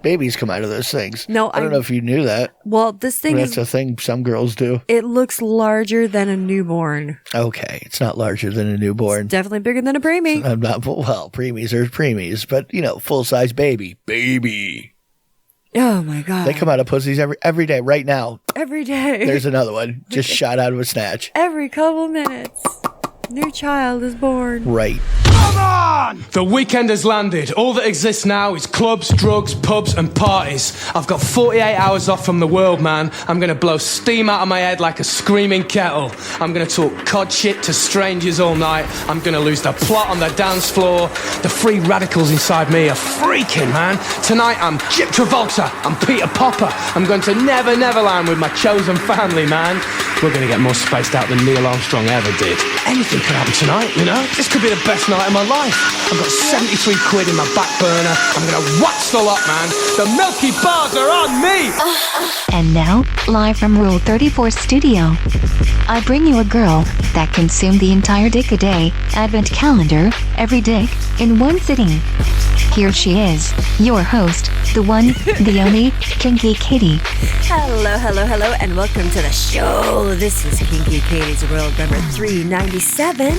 babies come out of those things. No, I don't know if you knew that. Well, this thing That's a thing some girls do. It looks larger than a newborn. Okay, it's not larger than a newborn. It's definitely bigger than a preemie. I'm not, well, preemies are preemies, but, full-size baby. Baby. Oh, my God. They come out of pussies every day, right now. Every day. There's another one, just shot out of a snatch. Every couple minutes. New child is born. Right. Come on! The weekend has landed. All that exists now is clubs, drugs, pubs, and parties. I've got 48 hours off from the world, man. I'm gonna blow steam out of my head like a screaming kettle. I'm gonna talk cod shit to strangers all night. I'm gonna lose the plot on the dance floor. The free radicals inside me are freaking, man. Tonight I'm Chip Travolta. I'm Peter Popper. I'm going to Never Neverland with my chosen family, man. We're gonna get more spaced out than Neil Armstrong ever did. Anything could happen tonight, This could be the best night of my life. I've got 73 quid in my back burner. I'm gonna watch the lot, man. The Milky Bars are on me! And now, live from Rule 34 Studio, I bring you a girl that consumed the entire dick a day advent calendar every dick in one sitting. Here she is, your host, the one, the only, Kinky Katie. Hello, and welcome to the show. This is Kinky Katie's World number 397.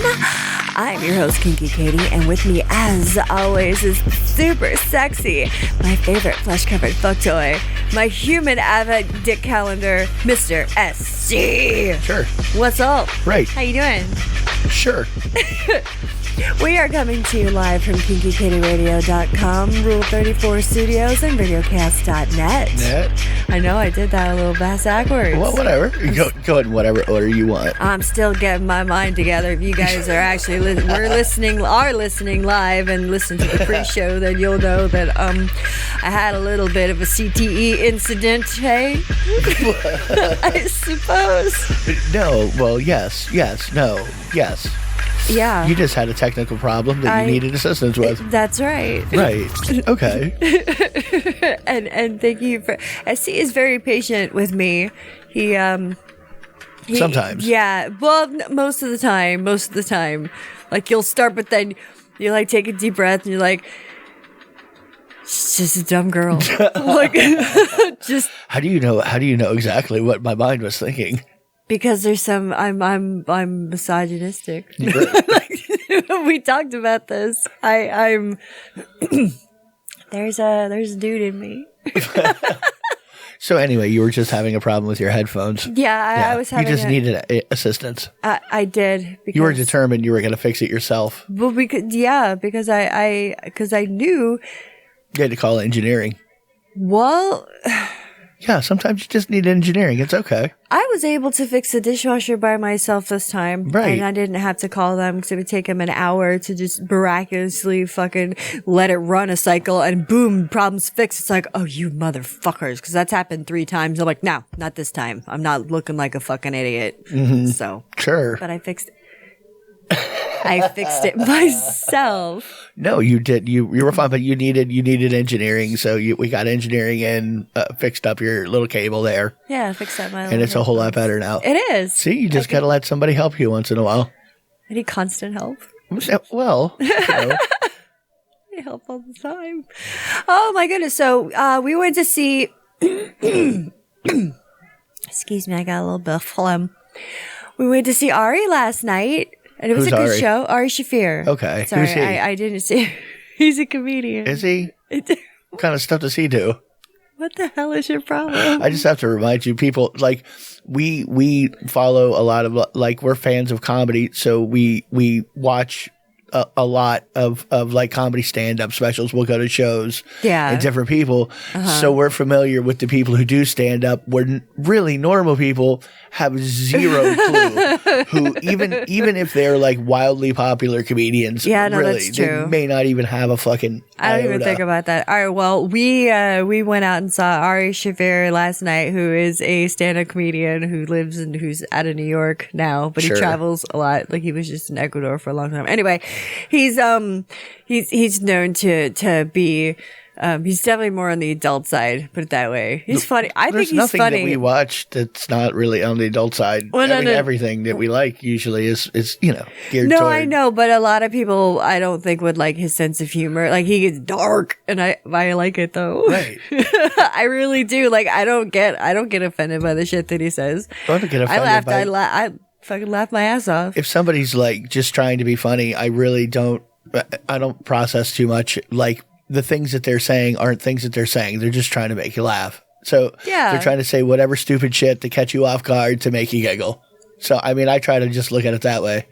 I'm your host, Kinky Katie, and with me, as always, is super sexy, my favorite plush-covered fuck toy, my human advent dick calendar, Mr. SC. Sure. What's up? Right. How you doing? Sure. We are coming to you live from KinkyKatieRadio.com, Rule 34 Studios, and RadioCast.net. Net. I know I did that a little backwards. Well, whatever. Go in whatever order you want. I'm still getting my mind together. If you guys are actually are listening live and listen to the pre-show, then you'll know that I had a little bit of a CTE incident. Hey, I suppose. No. Well, yes. No. Yes. Yeah. You just had a technical problem that you needed assistance with. That's right. Right. Okay. and thank you for. SC is very patient with me. He Sometimes. Yeah. Well, most of the time. Like you'll start, but then you like take a deep breath and you're like, she's just a dumb girl. Like just. How do you know exactly what my mind was thinking? Because there's some, I'm misogynistic. We talked about this. I'm there's a dude in me. So anyway, you were just having a problem with your headphones. Yeah, I was having. You just needed assistance. I did. Because you were determined you were going to fix it yourself. Well, because I knew. You had to call engineering. Well. Yeah, sometimes you just need engineering. It's okay. I was able to fix the dishwasher by myself this time. Right. And I didn't have to call them because it would take them an hour to just miraculously fucking let it run a cycle and boom, problem's fixed. It's like, oh, you motherfuckers. Because that's happened 3 times. I'm like, no, not this time. I'm not looking like a fucking idiot. Mm-hmm. So. Sure. But I fixed it. I fixed it myself. No, you did. You were fine, but you needed engineering. So we got engineering and fixed up your little cable there. Yeah, fixed up my little and it's a whole lot better now. It is. See, you just got to let somebody help you once in a while. I need constant help. Well, I help all the time. Oh my goodness. So we went to see excuse me, I got a little bit of phlegm. We went to see Ari last night. And it was a good show. Ari Shaffir. Okay. Sorry, Who's he? I didn't see. He's a comedian. Is he? What kind of stuff does he do? What the hell is your problem? I just have to remind you, people, like, we follow a lot of, like, we're fans of comedy, so we watch a lot of like comedy stand-up specials. We'll go to shows and different people. So we're familiar with the people who do stand-up, where really normal people have zero clue who even if they're like wildly popular comedians, really, that's true. They may not even have a fucking I don't even think about that. All right, well, we went out and saw Ari Shaffir last night, who is a stand-up comedian who lives and who's out of New York now, but he travels a lot. Like he was just in Ecuador for a long time. Anyway, He's known to be he's definitely more on the adult side, put it that way. He's funny. I think he's nothing funny. that we watch that's not really on the adult side. Well, everything that we like usually is geared No, toward. I know, but a lot of people I don't think would like his sense of humor. Like he gets dark, and I like it though. Right. I really do. Like I don't get offended by the shit that he says. I don't get offended. I fucking laughed my ass off. If somebody's like just trying to be funny, I really don't. I don't process too much. Like the things that they're saying aren't things that they're saying. They're just trying to make you laugh. So they're trying to say whatever stupid shit to catch you off guard to make you giggle. So I mean, I try to just look at it that way.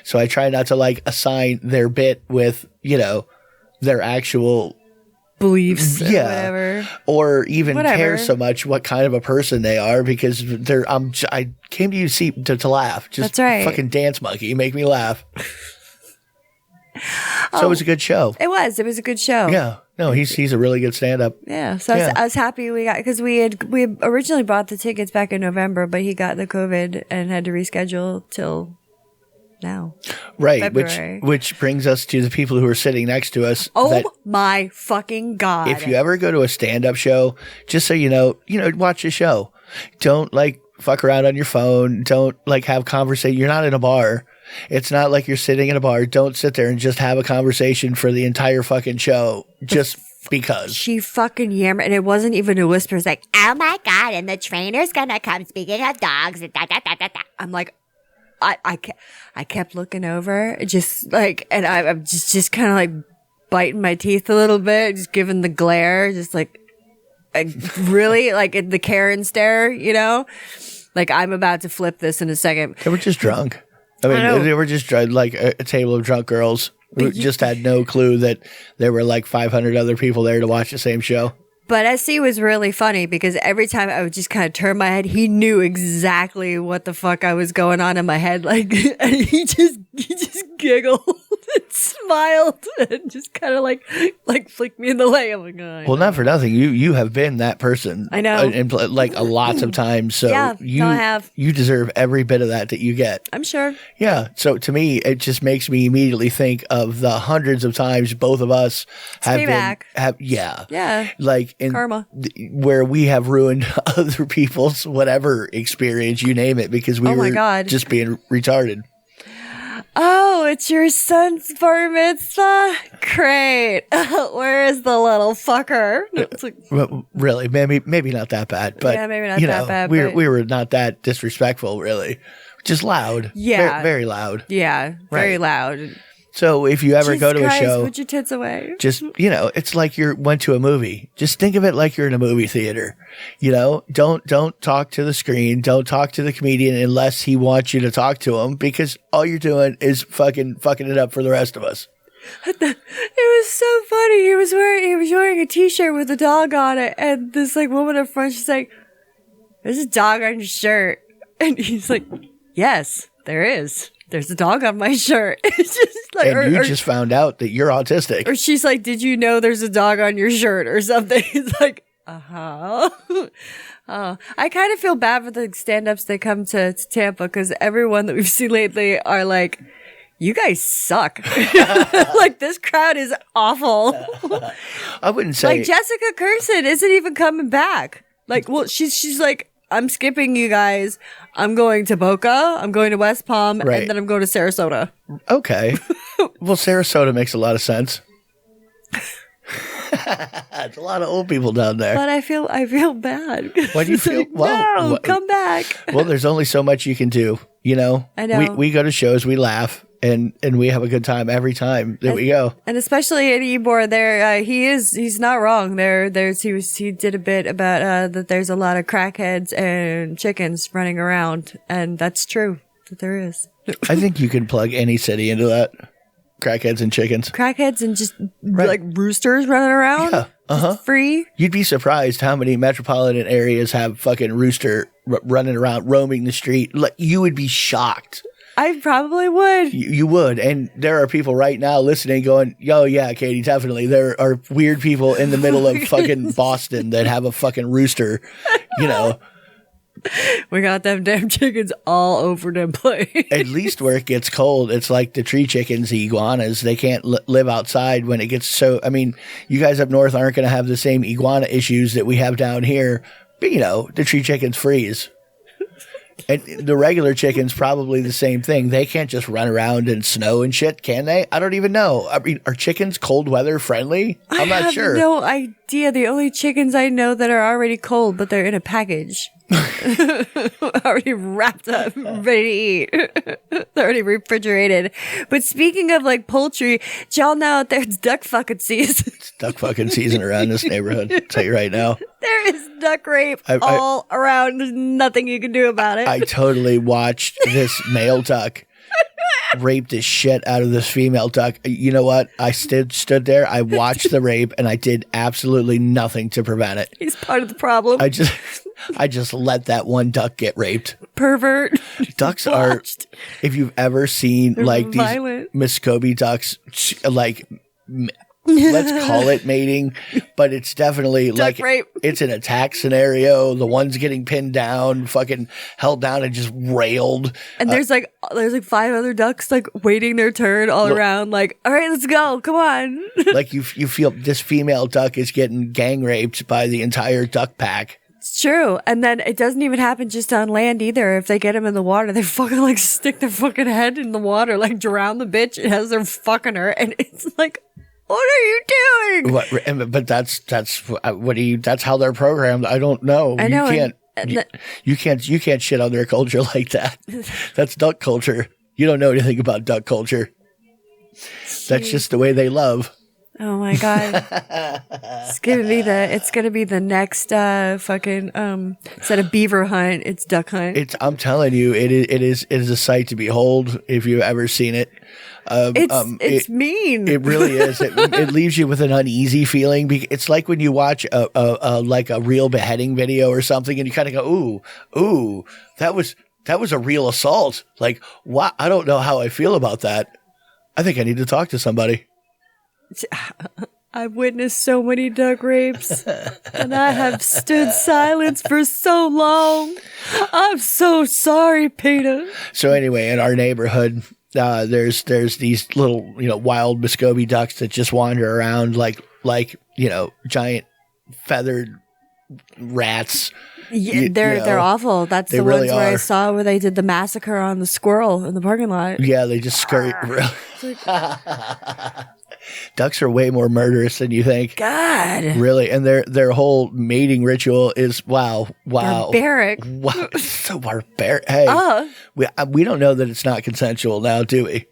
So I try not to like assign their bit with their actual beliefs, or whatever, or even care so much what kind of a person they are, because I came to you to laugh. Just That's right. Fucking dance monkey, make me laugh. So it was a good show. It was a good show. Yeah. No, he's a really good stand-up. Yeah. So I was happy we got, because we originally bought the tickets back in November, but he got the COVID and had to reschedule till now. Right. February. Which brings us to the people who are sitting next to us. Oh my fucking God. If you ever go to a stand-up show, just so you know, watch the show. Don't like fuck around on your phone. Don't like have conversation. You're not in a bar. It's not like you're sitting in a bar. Don't sit there and just have a conversation for the entire fucking show just because. She fucking yammered, and it wasn't even a whisper. It's like, oh my God, and the trainer's gonna come, speaking of dogs. I'm like, I kept looking over, just like, and I'm just kind of like biting my teeth a little bit, just giving the glare, just like really like the Karen stare, like I'm about to flip this in a second. They were just drunk. I mean, they were just drunk, like a table of drunk girls who just had no clue that there were like 500 other people there to watch the same show. But SC was really funny because every time I would just kind of turn my head, he knew exactly what the fuck I was going on in my head. Like, and he just giggled and smiled and just kind of like flicked me in the leg. I'm like, oh, well, not for nothing. You have been that person. I know. And like a lots of times. So yeah, I have. You deserve every bit of that you get. I'm sure. Yeah. So to me, it just makes me immediately think of the hundreds of times both of us have been. Yeah. Like in karma, where we have ruined other people's whatever experience, you name it, because we were just being retarded. Oh, it's your son's bar mitzvah? Great. Where is the little fucker? No, it's like, really, maybe not that bad, but yeah, maybe not that bad. We were not that disrespectful, really. Just loud. Yeah. Very loud. Yeah, very loud. So if you ever go to a show, put your tits away. Just, it's like you went to a movie. Just think of it like you're in a movie theater. Don't talk to the screen. Don't talk to the comedian unless he wants you to talk to him, because all you're doing is fucking it up for the rest of us. It was so funny. He was wearing a t-shirt with a dog on it, and this like woman up front, she's like, "There's a dog on your shirt," and he's like, "Yes, there is. There's a dog on my shirt." It's just like, and you just found out that you're autistic. Or she's like, "Did you know there's a dog on your shirt or something?" It's like, I kind of feel bad for the stand-ups that come to Tampa, because everyone that we've seen lately are like, you guys suck. Like, this crowd is awful. I wouldn't say. Like, Jessica Kirsten isn't even coming back. Like, well, she's like, I'm skipping you guys. I'm going to Boca. I'm going to West Palm. Right. And then I'm going to Sarasota. Okay. Well, Sarasota makes a lot of sense. There's a lot of old people down there. But I feel bad. Why do you feel? No, come back. Well, there's only so much you can do. I know. We go to shows, we laugh, and we have a good time every time that we go. And especially at Ybor, there he's not wrong. He did a bit about that there's a lot of crackheads and chickens running around, and that's true that there is. I think you can plug any city into that. Crackheads and chickens. Crackheads and just like roosters running around. Yeah. Just free. You'd be surprised how many metropolitan areas have fucking rooster running around, roaming the street. Like, you would be shocked. I probably would. You would. And there are people right now listening going, yo, yeah, Katie, definitely. There are weird people in the middle of fucking Boston that have a fucking rooster, We got them damn chickens all over them place. At least where it gets cold, it's like the tree chickens, the iguanas. They can't live outside when it gets so. I mean, you guys up north aren't going to have the same iguana issues that we have down here. But, you know, the tree chickens freeze. And the regular chickens probably the same thing. They can't just run around in snow and shit, can they? I don't even know. I mean, are chickens cold weather friendly? I'm not sure. I have no idea. The only chickens I know that are already cold, but they're in a package. Already wrapped up, ready to eat. They're already refrigerated. But speaking of like poultry, y'all know out there it's duck fucking season. It's duck fucking season around this neighborhood. I'll tell you right now. There is duck rape all around. There's nothing you can do about it. I totally watched this male duck rape the shit out of this female duck. You know what? I stood there. I watched the rape, and I did absolutely nothing to prevent it. He's part of the problem. I just let that one duck get raped. Pervert. Ducks are. If you've ever seen like violent. these Muscovy ducks, like. Let's call it mating, but it's definitely duck like rape. It's an attack scenario. The one's getting pinned down, fucking held down and just railed. And there's like 5 other ducks like waiting their turn all around. Like, all right, let's go. Come on. Like you feel this female duck is getting gang raped by the entire duck pack. It's true. And then it doesn't even happen just on land either. If they get them in the water, they fucking like stick their fucking head in the water, like drown the bitch as they're fucking her. And it's like, what are you doing? But that's what do you? That's how they're programmed. I don't know. I know. You can't shit on their culture like that. That's duck culture. You don't know anything about duck culture. That's just the way they love. Oh my god! It's gonna be the next fucking instead of beaver hunt, it's duck hunt. I'm telling you, it is a sight to behold if you've ever seen it. It's mean. It really is. It leaves you with an uneasy feeling. It's like when you watch a real beheading video or something, and you kind of go, "Ooh, that was a real assault." Like, what? I don't know how I feel about that. I think I need to talk to somebody. I've witnessed so many duck rapes, and I have stood silence for so long. I'm so sorry, Peter. So anyway, in our neighborhood, there's these little wild Muscovy ducks that just wander around like giant feathered rats. Yeah, they're awful. That's the really ones where I saw where they did the massacre on the squirrel in the parking lot. Yeah, they just scurry. Ducks are way more murderous than you think. God, really, and their whole mating ritual is wow, barbaric. Wow, it's so barbaric. Hey, we don't know that it's not consensual now, do we?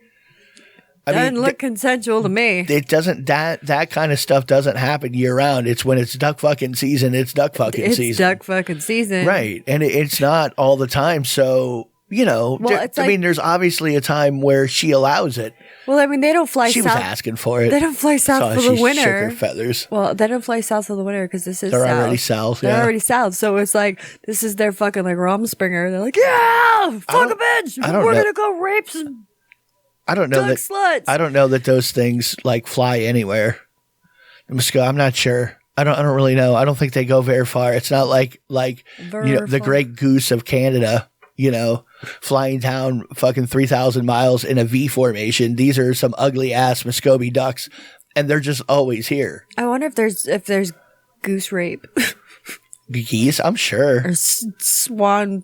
Doesn't look consensual to me. It doesn't. That kind of stuff doesn't happen year round. It's when it's duck fucking season. It's duck fucking season. It's duck fucking season, right? And it's not all the time. So there's obviously a time where she allows it. Well, I mean, they don't fly she south. She was asking for it. They don't fly south for the winter. Shook her feathers. Well, they don't fly south for the winter because this is They're south. already south. They're already south. So it's like, this is their fucking like Romspringer. They're like, yeah, fuck a bitch. We're going to go rape some duck sluts. I don't know that those things like fly anywhere. I'm not sure. I don't really know. I don't think they go very far. It's not like the great goose of Canada, flying down fucking 3,000 miles in a V formation. These are some ugly ass Muscovy ducks, and they're just always here. I wonder if there's goose rape. Geese, I'm sure. Or swatting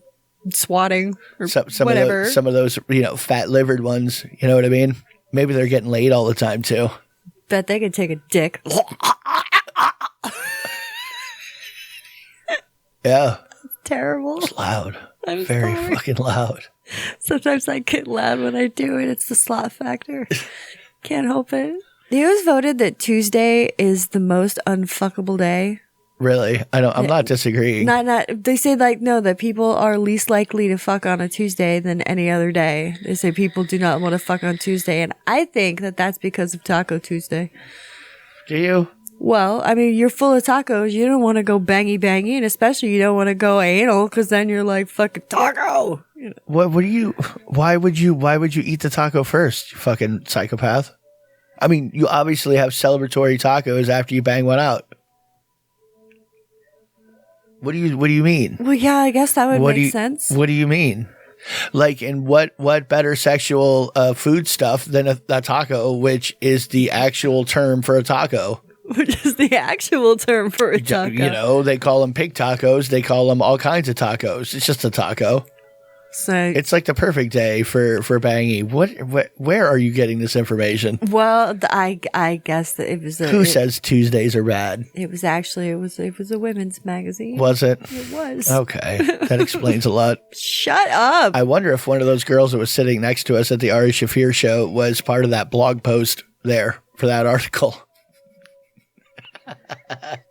or whatever. Some of those fat livered ones. You know what I mean? Maybe they're getting laid all the time too. Bet they could take a dick. Yeah. Terrible. It's loud. I'm very sorry. fucking loud. Sometimes I get loud when I do it. It's the slot factor. Can't help it. The US voted that Tuesday is the most unfuckable day. Really? I'm not disagreeing. Not. They say that people are least likely to fuck on a Tuesday than any other day. They say people do not want to fuck on Tuesday, and I think that that's because of Taco Tuesday. Do you? Well, I mean, you're full of tacos. You don't want to go bangy, and especially you don't want to go anal because then you're like fucking taco. What do you? Why would you eat the taco first? You fucking psychopath. I mean, you obviously have celebratory tacos after you bang one out. What do you mean? Well, yeah, I guess that would make sense. What do you mean? Like, and what better sexual food stuff than a taco, which is the actual term for a taco? Which is the actual term for a taco. You know, they call them pig tacos. They call them all kinds of tacos. It's just a taco. So it's like the perfect day for banging. Where are you getting this information? Well, I guess that it was. Who says Tuesdays are bad? It was actually it was a women's magazine. Was it? It was. Okay, that explains a lot. Shut up. I wonder if one of those girls that was sitting next to us at the Ari Shaffir show was part of that blog post there for that article.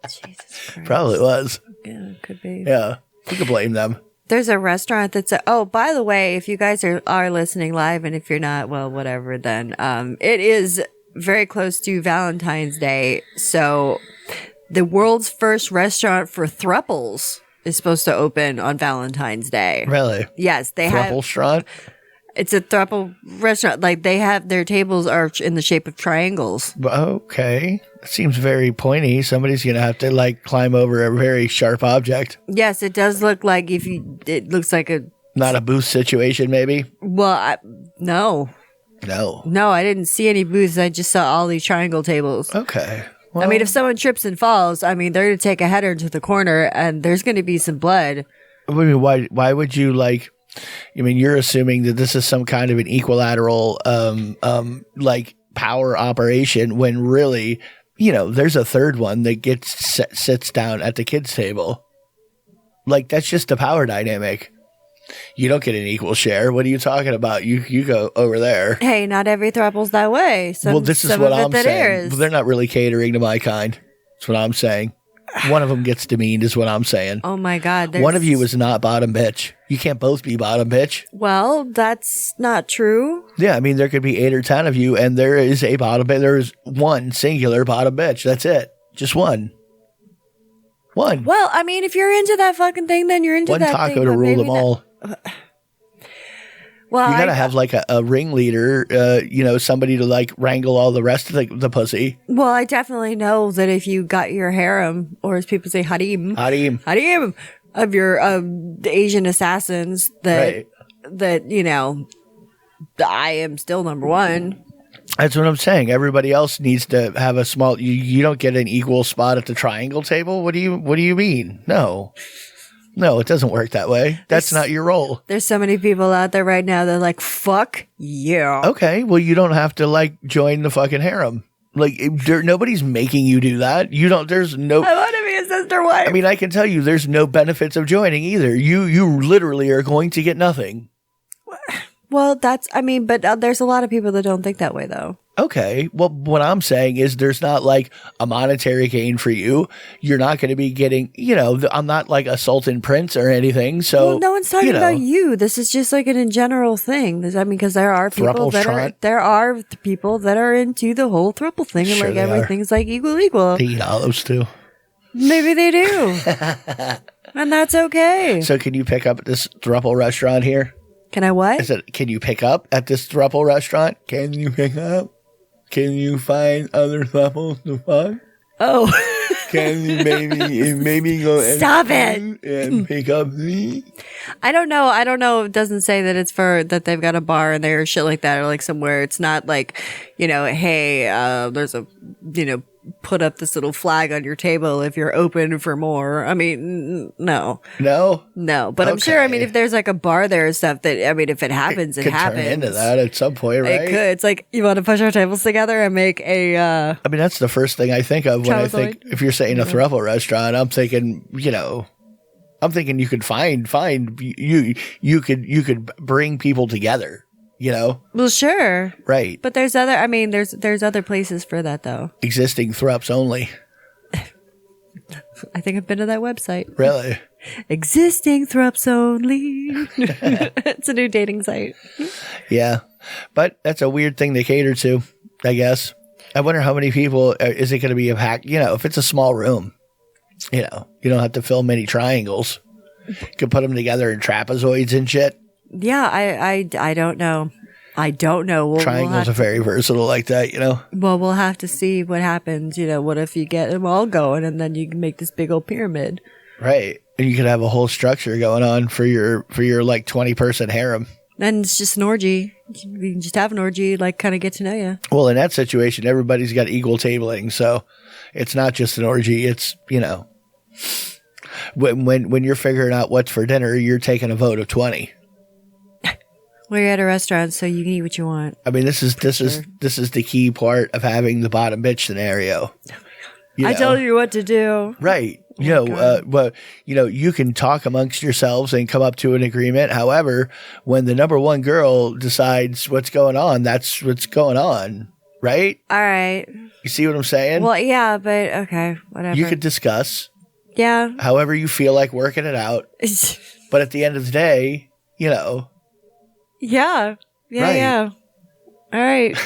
Jesus Christ. Probably was. Yeah, it could be. Yeah, we could blame them. There's a restaurant that's oh, by the way, if you guys are listening live, and if you're not, well, whatever, then it is very close to Valentine's Day. So the world's first restaurant for thrupples is supposed to open on Valentine's Day. Really? Yes, they have. Thrupple Restaurant? It's a thruple restaurant. Like, they have their tables are in the shape of triangles. Okay. It seems very pointy. Somebody's going to have to, like, climb over a very sharp object. Yes, it does look like it looks like a... Not a booth situation, maybe? Well, no. No, I didn't see any booths. I just saw all these triangle tables. Okay. Well, I mean, if someone trips and falls, I mean, they're going to take a header to the corner, and there's going to be some blood. I mean, why would you, like... I mean, you're assuming that this is some kind of an equilateral, like, power operation when really, you know, there's a third one that sits down at the kids' table. Like, that's just the power dynamic. You don't get an equal share. What are you talking about? You go over there. Hey, not every throuple's that way. Well, this is what I'm saying. They're not really catering to my kind. That's what I'm saying. One of them gets demeaned is what I'm saying. Oh, my God. One of you is not bottom bitch. You can't both be bottom bitch. Well, that's not true. Yeah, I mean, there could be 8 or 10 of you, and there is a bottom bitch. There is one singular bottom bitch. That's it. Just one. One. Well, I mean, if you're into that fucking thing, then you're into one that taco thing. to rule them all. Well, you gotta have like a ringleader, you know, somebody to like wrangle all the rest of the pussy. Well, I definitely know that if you got your harem, or as people say, harim of your the Asian assassins, that you know, I am still number one. That's what I'm saying. Everybody else needs to have a small. You don't get an equal spot at the triangle table. What do you mean? No, it doesn't work that way. That's not your role. There's so many people out there right now that are like, fuck yeah. Okay, well, you don't have to like join the fucking harem. Like, nobody's making you do that. You don't. There's no. I want to be a sister wife. I mean, I can tell you, there's no benefits of joining either. You literally are going to get nothing. Well, that's. I mean, but there's a lot of people that don't think that way, though. Okay. Well, what I'm saying is there's not like a monetary gain for you. You're not going to be getting, you know, I'm not like a sultan prince or anything. So well, no one's talking about you. This is just like an in general thing. I mean, because there are people people that are into the whole thruple thing, and like everything's like equal. They eat olives too. Maybe they do. And that's okay. So can you pick up at this Thrupple restaurant here? Can I what? Can you pick up at this Thrupple restaurant? Can you pick up? Can you find other Thrupples to fuck? Oh. Can you maybe go Stop it and pick up the? I don't know. It doesn't say that it's that they've got a bar in there or shit like that, or like somewhere. It's not like, you know, hey, there's a, you know, put up this little flag on your table if you're open for more. I mean, no. But I'm sure. I mean, if there's like a bar there and stuff, that I mean, if it happens, it happens. Turn into that at some point, right? It could. It's like, you want to push our tables together and make a. I mean, that's the first thing I think of when I think if you're saying a Thrupple restaurant. I'm thinking, you know, you could find you could bring people together. You know? Well, sure. Right. But there's other places for that, though. Existing thrups only. I think I've been to that website. Really? Existing thrups only. It's a new dating site. Yeah. But that's a weird thing to cater to, I guess. I wonder how many people, is it going to be a pack? You know, if it's a small room, you know, you don't have to fill many triangles. You could put them together in trapezoids and shit. Yeah, I don't know. I don't know. Triangles are very versatile like that, you know? Well, we'll have to see what happens. You know, what if you get them all going and then you can make this big old pyramid? Right. And you could have a whole structure going on for your like 20-person harem. And it's just an orgy. You can just have an orgy, like kind of get to know you. Well, in that situation, everybody's got equal tabling, so it's not just an orgy. It's, you know, when you're figuring out what's for dinner, you're taking a vote of 20. Well, you're at a restaurant, so you can eat what you want. I mean, this is the key part of having the bottom bitch scenario. I tell you what to do. Right. You can talk amongst yourselves and come up to an agreement. However, when the number one girl decides what's going on, that's what's going on. Right? All right. You see what I'm saying? Well, yeah, but okay, whatever. You could discuss. Yeah. However you feel like working it out. But at the end of the day, you know. Yeah. Yeah, right. yeah. All right.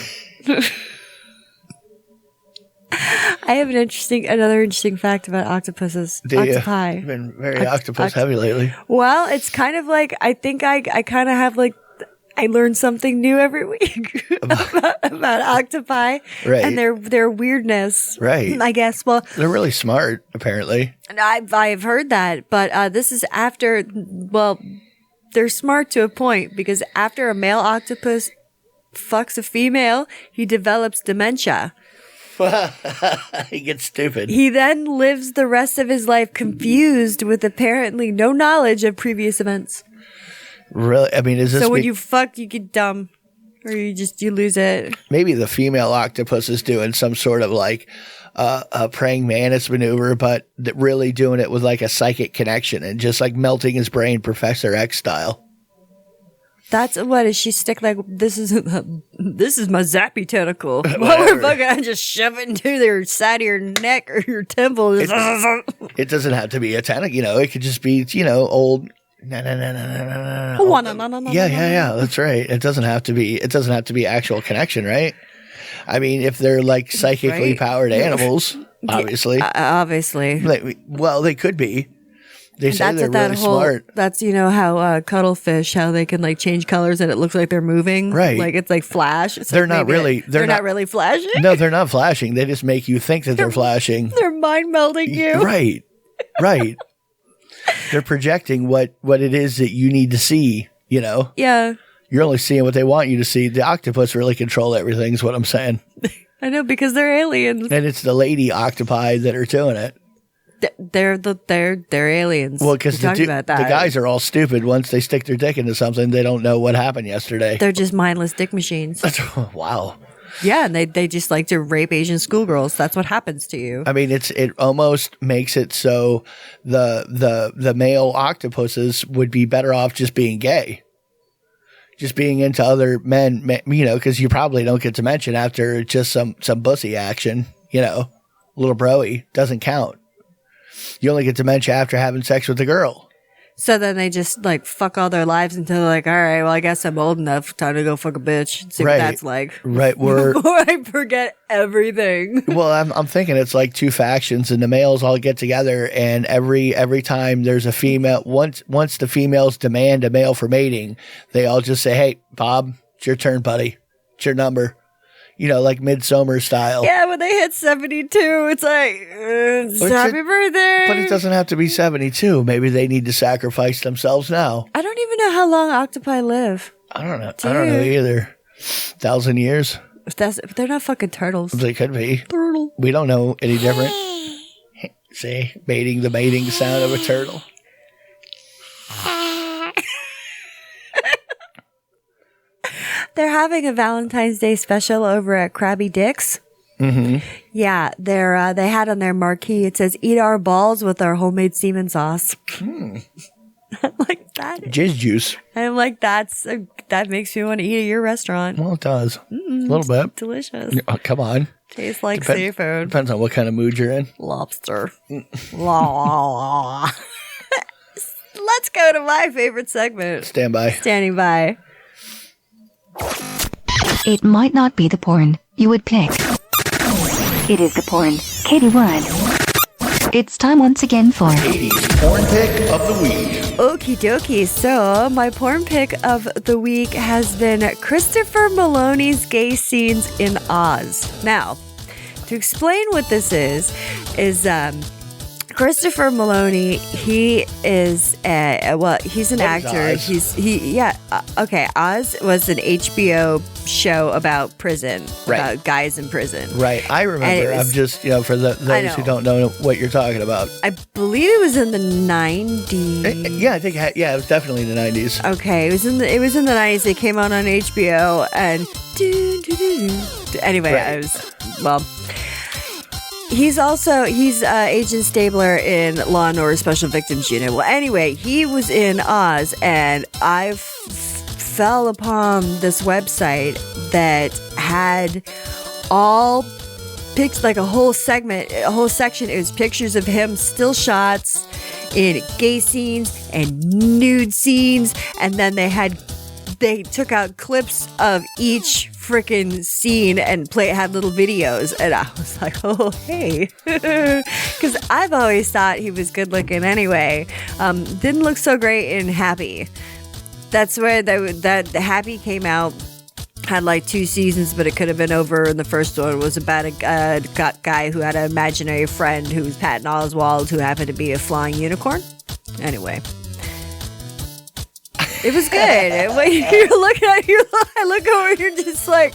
I have another interesting fact about octopuses. Octopi. You've been very octopus heavy lately. Well, it's kind of like, I think I kind of have like, I learn something new every week about octopi and their weirdness. Right. I guess. Well, they're really smart, apparently. And I've heard that, but this is after, well, they're smart to a point because after a male octopus fucks a female, he develops dementia. He gets stupid. He then lives the rest of his life confused with apparently no knowledge of previous events. Really? I mean, is this... So when you fuck, you get dumb. Or you lose it. Maybe the female octopus is doing some sort of like a praying mantis maneuver, but really doing it with like a psychic connection and just like melting his brain Professor X style. That's what is she stick like this is my zappy tentacle. While we're fucking, I just shove it into their side of your neck or your temple. It doesn't have to be a tentacle, you know. It could just be, you know, old. No. Yeah. That's right. It doesn't have to be actual connection, right? I mean, if they're like psychically powered animals, obviously. Well, they could be. They say they're really smart. That's, you know, how cuttlefish, how they can like change colors and it looks like they're moving. Right. Like it's like flash. They're not really flashing. No, they're not flashing. They just make you think that they're flashing. They're mind melding you. Right. They're projecting what it is that you need to see, you know? Yeah. You're only seeing what they want you to see. The octopus really control everything is what I'm saying. I know, because they're aliens. And it's the lady octopi that are doing it. They're aliens. Well, because the guys are all stupid. Once they stick their dick into something, they don't know what happened yesterday. They're just mindless dick machines. Wow. Yeah, and they just like to rape Asian schoolgirls. That's what happens to you. I mean, it almost makes it so the male octopuses would be better off just being gay. Just being into other men, you know, because you probably don't get to mention after just some bussy action, you know, little broy doesn't count. You only get dementia after having sex with a girl. So then they just like fuck all their lives until they're like, all right, well, I guess I'm old enough. Time to go fuck a bitch and see what that's like. Right. Before I forget everything. Well, I'm thinking it's like two factions, and the males all get together, and every time there's a female, once the females demand a male for mating, they all just say, "Hey, Bob, it's your turn, buddy. It's your number." You know, like Midsummer style. Yeah, when they hit 72, it's like, happy birthday. But it doesn't have to be 72. Maybe they need to sacrifice themselves now. I don't even know how long octopi live. I don't know. I don't know either. 1,000 years? If they're not fucking turtles. They could be. Turtle. We don't know any different. See, the mating sound of a turtle. They're having a Valentine's Day special over at Krabby Dick's. Mm-hmm. Yeah, they had on their marquee, it says, "Eat our balls with our homemade semen sauce." I'm like, that. Jizz juice. I'm like, that makes me want to eat at your restaurant. Well, it does. A little bit. Delicious. Oh, come on. Tastes like seafood. Depends on what kind of mood you're in. Lobster. Let's go to my favorite segment. Stand by. Standing by. It might not be the porn you would pick. It is the porn Katie would. It's time once again for Katie's porn pick of the week. Okie dokie. So my porn pick of the week has been Christopher Maloney's gay scenes in Oz. Now, to explain what this is Christopher Maloney, he is he's an actor. Oz? Okay. Oz was an HBO show about prison, Right. about guys in prison. Right. I remember. And it was- I'm just, for those know. who don't know what you're talking about. I believe it was in the 90s. Yeah, I think, it was definitely in the 90s. Okay, it was in the 90s. They came out on HBO and anyway, Right. He's Agent Stabler in Law and Order Special Victims Unit. Well, anyway, he was in Oz, and I fell upon this website that had all pics, like a whole section. It was pictures of him, still shots in gay scenes and nude scenes, and then they took out clips of each freaking scene and had little videos, and I was like, oh hey, because I've always thought he was good looking anyway. Didn't look so great in Happy. That's where the Happy came out. Had like 2 seasons, but it could have been over. And the first one was about a guy who had an imaginary friend who was Patton Oswalt, who happened to be a flying unicorn. Anyway. It was good. You're looking at I look over, you're just like,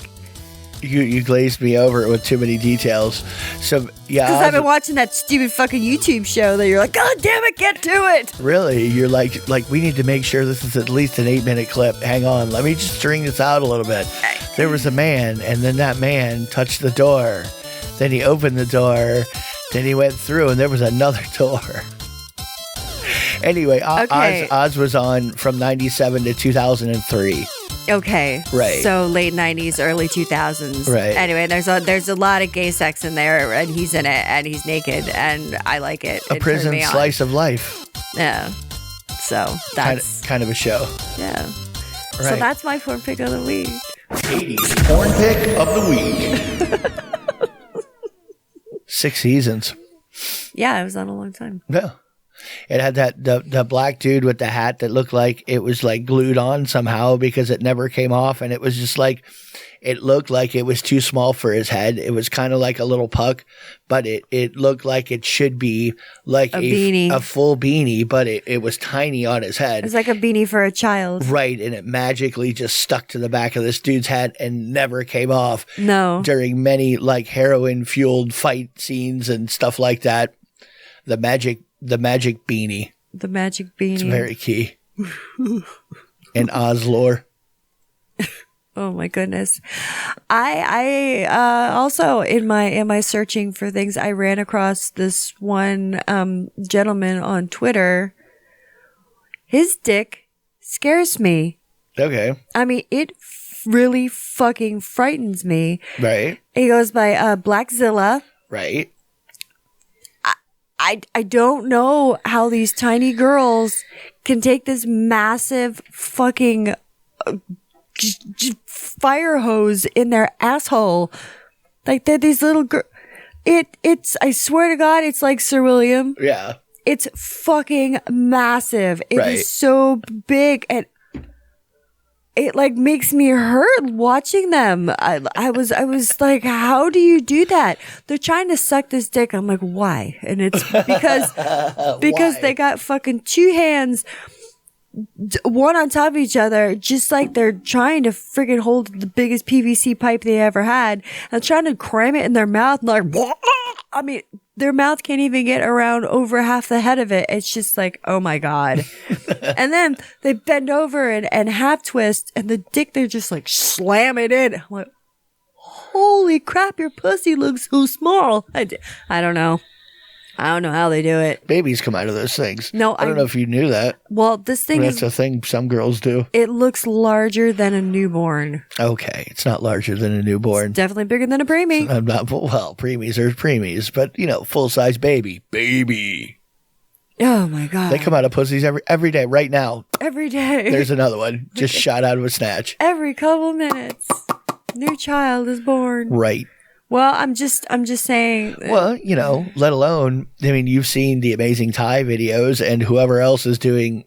You glazed me over with too many details. So yeah, because I've been watching that stupid fucking YouTube show that you're like, God damn it, get to it. Really, you're like we need to make sure this is at least an 8-minute clip. Hang on, let me just string this out a little bit. There was a man, and then that man touched the door. Then he opened the door. Then he went through, and there was another door. Anyway, Okay. Oz was on from 97 to 2003. Okay. Right. So late 90s, early 2000s. Right. Anyway, there's a lot of gay sex in there, and he's in it, and he's naked, and I like it. A It turned prison me on. slice of life. Yeah. So that's Kind of a show. yeah. So Right. that's my porn pick of the week. Katie's porn pick of the week. 6 seasons. Yeah, it was on a long time. Yeah. It had the black dude with the hat that looked like it was like glued on somehow because it never came off, and it was just like it looked like it was too small for his head. It was kind of like a little puck, but it looked like it should be like A beanie. a full beanie, but it was tiny on his head. It's like a beanie for a child. Right, and it magically just stuck to the back of this dude's head and never came off. No. During many like heroin fueled fight scenes and stuff like that. The magic beanie. The magic beanie. It's very key. In Oz lore. Oh my goodness. I also in my searching for things, I ran across this one gentleman on Twitter. His dick scares me. Okay. I mean, it really fucking frightens me. Right. He goes by Blackzilla. Right. I don't know how these tiny girls can take this massive fucking fire hose in their asshole. Like they're these little girls. It's, I swear to God, it's like Sir William. Yeah. It's fucking massive. It Right. is so big, and it like makes me hurt watching them. I was like, how do you do that? They're trying to suck this dick. I'm like, why? And it's because Why? they got fucking 2 hands, one on top of each other, just like they're trying to freaking hold the biggest PVC pipe they ever had, and trying to cram it in their mouth. And like, I mean, their mouth can't even get around over half the head of it. It's just like, oh my God. And then they bend over and half twist, and the dick, they just like slam it in. I'm like, holy crap, your pussy looks so small. I don't know. I don't know how they do it. Babies come out of those things. No, I don't know if you knew that. Well, this thing That's is, a thing some girls do. it looks larger than a newborn. Okay. It's not larger than a newborn. Definitely bigger than a preemie. I'm not, well, preemies are preemies, but full size baby. Baby. Oh my God. They come out of pussies every day. Right now, Every day. there's another one just shot out of a snatch. Every couple minutes. New child is born. Right. Well, I'm just saying. Well, let alone, I mean, you've seen the Amazing Thai videos and whoever else is doing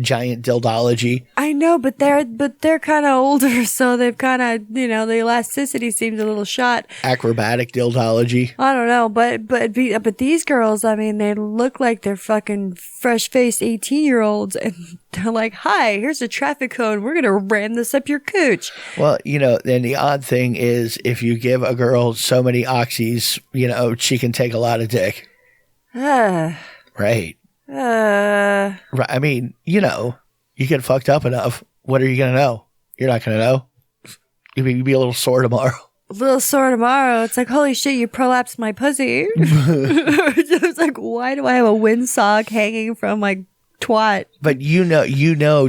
giant 𝓚𝓷𝓷𝓵𝓿. I know, but they're kind of older, so they've kind of, the elasticity seems a little shot. Acrobatic 𝓚𝓷𝓷𝓵. I don't know, but these girls, I mean, they look like they're fucking fresh-faced 18-year-olds, and they're like, "Hi, here's a traffic cone. We're gonna ram this up your cooch." Well, and the odd thing is, if you give a girl so many oxys, she can take a lot of dick. Right. Right. I mean, you get fucked up enough. What are you gonna know? You're not gonna know. You'd be a little sore tomorrow. A little sore tomorrow. It's like, holy shit, you prolapsed my pussy. It's like, why do I have a windsock hanging from my twat? But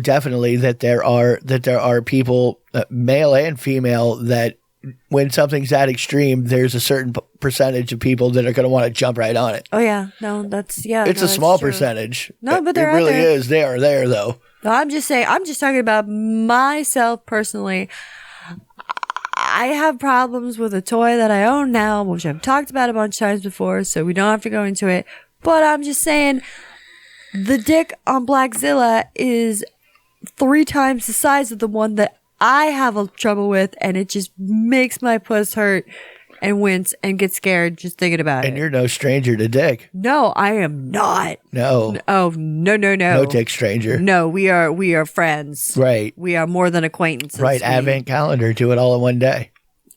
definitely that there are people, male and female, that when something's that extreme, there's a certain percentage of people that are going to want to jump right on it. Oh yeah, no, it's a small percentage. No, but it really there. is. They are there though. No, I'm just talking about myself personally. I have problems with a toy that I own now, which I've talked about a bunch of times before, so we don't have to go into it. But I'm just saying, the dick on Blackzilla is 3 times the size of the one that I have a trouble with, and it just makes my puss hurt and wince and get scared just thinking about it. And you're no stranger to dick. No, I am not. No. Oh, no. No dick stranger. No, we are friends. Right. We are more than acquaintances. Right. Advent calendar. Do it all in one day.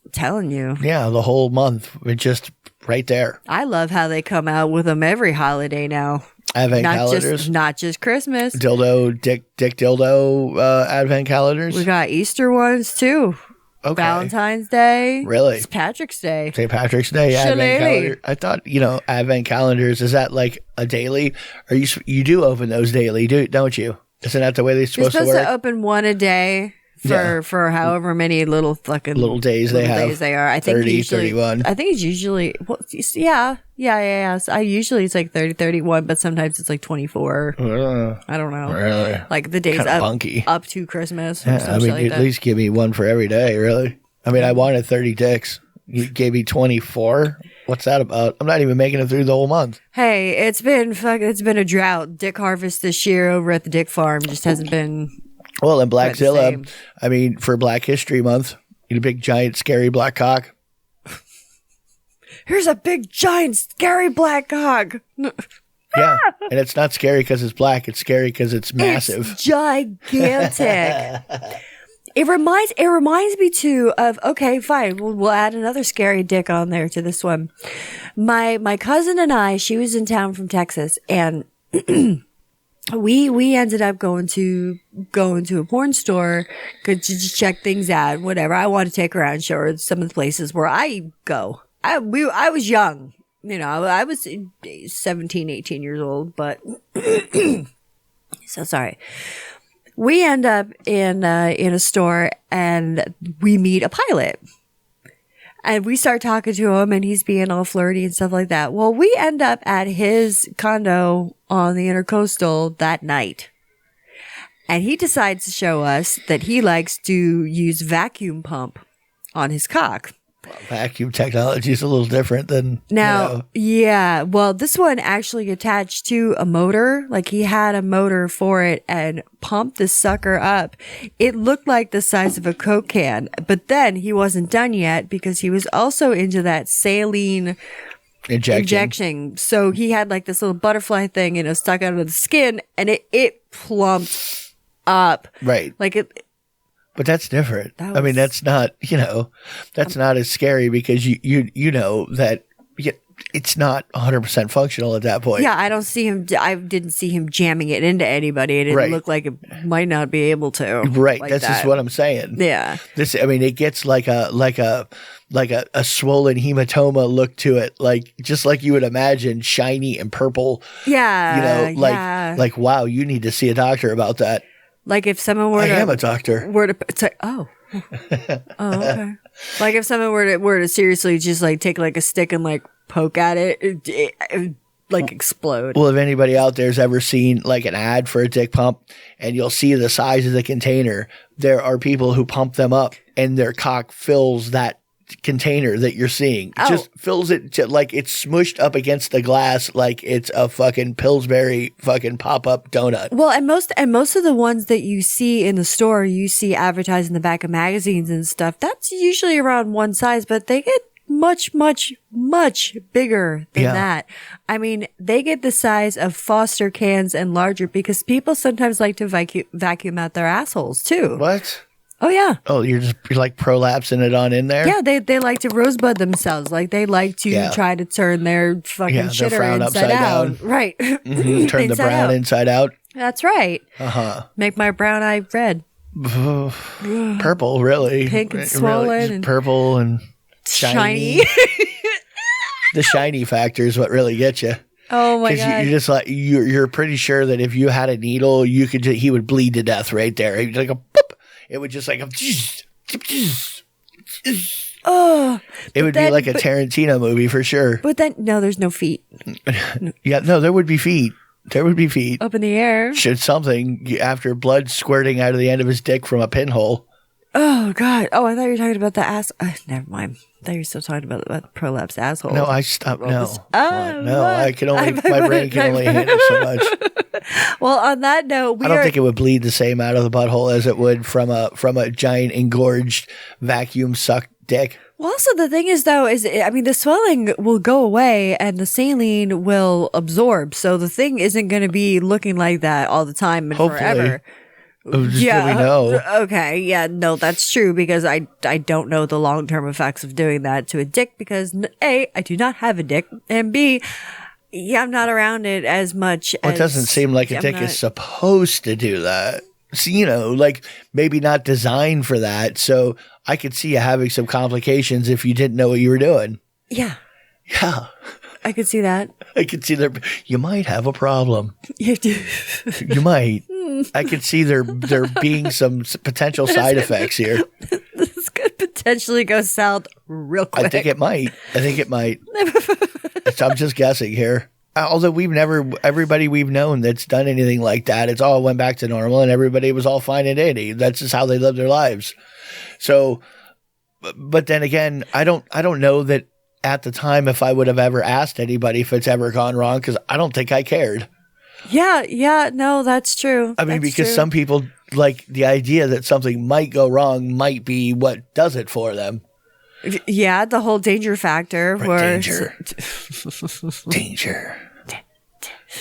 I'm telling you. Yeah, the whole month. It's just right there. I love how they come out with them every holiday now. Advent calendars. Not just Christmas. Dick dildo Advent calendars. We got Easter ones too. Okay. Valentine's Day. Really? It's Patrick's Day. St. Patrick's Day Advent calendar. I thought, Advent calendars, is that like a daily? Or you do open those daily, don't you? Isn't that the way they're supposed to work? You're supposed to open one a day for however many little days they have. Days they are. I think 30, usually, 31. I think it's usually, yeah. So usually it's like 30, 31, but sometimes it's like 24. I don't know. Really? Like the days up to Christmas. Or I mean, like at least give me one for every day, really. I mean, I wanted 30 dicks. You gave me 24. What's that about? I'm not even making it through the whole month. Hey, it's been a drought. Dick harvest this year over at the Dick Farm just hasn't been. Well, in Blackzilla, I mean, for Black History Month, you a big, giant, scary black cock. Here's a big, giant, scary black cock. Yeah, and it's not scary because it's black. It's scary because it's massive. It's gigantic. It reminds me too of, okay, fine, we'll add another scary dick on there to this one. My cousin and I, she was in town from Texas, and we ended up going to a porn store to just check things out, whatever. I wanted to take her around and show her some of the places where I go. I was young, I was 17, 18 years old, but so sorry. We end up in a store and we meet a pilot. And we start talking to him and he's being all flirty and stuff like that. Well, we end up at his condo on the Intercoastal that night. And he decides to show us that he likes to use vacuum pump on his cock. Vacuum technology is a little different than now. Yeah. Well, this one actually attached to a motor. Like he had a motor for it and pumped the sucker up. It looked like the size of a Coke can, but then he wasn't done yet because he was also into that saline injection. So he had like this little butterfly thing, stuck out of the skin, and it plumped up. Right. Like it. But that's different. I mean, that's not, that's not as scary because you know that it's not 100% functional at that point. Yeah, I didn't see him jamming it into anybody. It didn't look like it might not be able to. Right. That's just what I'm saying. Yeah. It gets like a swollen hematoma look to it, just like you would imagine, shiny and purple. Yeah. Like wow, you need to see a doctor about that. Like if someone were I am a doctor. Okay. Like if someone were to seriously just like take like a stick and like poke at it would like explode. Well, if anybody out there's ever seen like an ad for a dick pump and you'll see the size of the container, there are people who pump them up and their cock fills that container that you're seeing. Oh. Just fills it to, like it's smushed up against the glass like it's a fucking Pillsbury fucking pop-up donut. Well, and most of the ones that you see in the store, you see advertised in the back of magazines and stuff. That's usually around one size, but they get much, much, much bigger than that. I mean, they get the size of Foster cans and larger because people sometimes like to vacuum out their assholes too. What? Oh yeah. Oh, you're like prolapsing it on in there? Yeah, they like to rosebud themselves. Like they like to try to turn their fucking shitter frown inside out. down. Right. Mm-hmm. Turn the brown inside out. That's right. Make my brown eye red. Purple, really. Pink and swollen. Really, and purple and shiny. The shiny factor is what really gets you. Oh my god! You're just like you're pretty sure that if you had a needle, he would bleed to death right there. He'd like a boop. It would just like oh. It would be like a Tarantino movie for sure. But then no, there's no feet. Yeah, no, there would be feet. There would be feet up in the air. Should something after blood squirting out of the end of his dick from a pinhole. Oh god! Oh, I thought you were talking about the ass. Never mind. I thought you were still talking about the prolapse asshole. No, I stopped. No, no, I can only. My brain can only handle so much. Well, on that note, I don't think it would bleed the same out of the butthole as it would from a giant engorged vacuum sucked dick. Well, also the thing is, though, the swelling will go away and the saline will absorb. So the thing isn't going to be looking like that all the time and Hopefully. Forever. Yeah, we know. Okay, yeah, no, that's true because I don't know the long-term effects of doing that to a dick because A, I do not have a dick, and B, yeah, I'm not around it as much. Well, it doesn't seem like a dick is supposed to do that. So, like maybe not designed for that. So I could see you having some complications if you didn't know what you were doing. Yeah. Yeah. I could see that. I could see you might have a problem. You do. You might. I could see there being some potential side effects here. This could potentially go south real quick. I think it might. I'm just guessing here. Although everybody we've known that's done anything like that, it's all went back to normal and everybody was all fine and dandy. That's just how they live their lives. So, but then again, I don't know that at the time if I would have ever asked anybody if it's ever gone wrong because I don't think I cared. Yeah, no, that's true. I mean, because some people like the idea that something might go wrong might be what does it for them. Yeah, the whole danger factor. Right,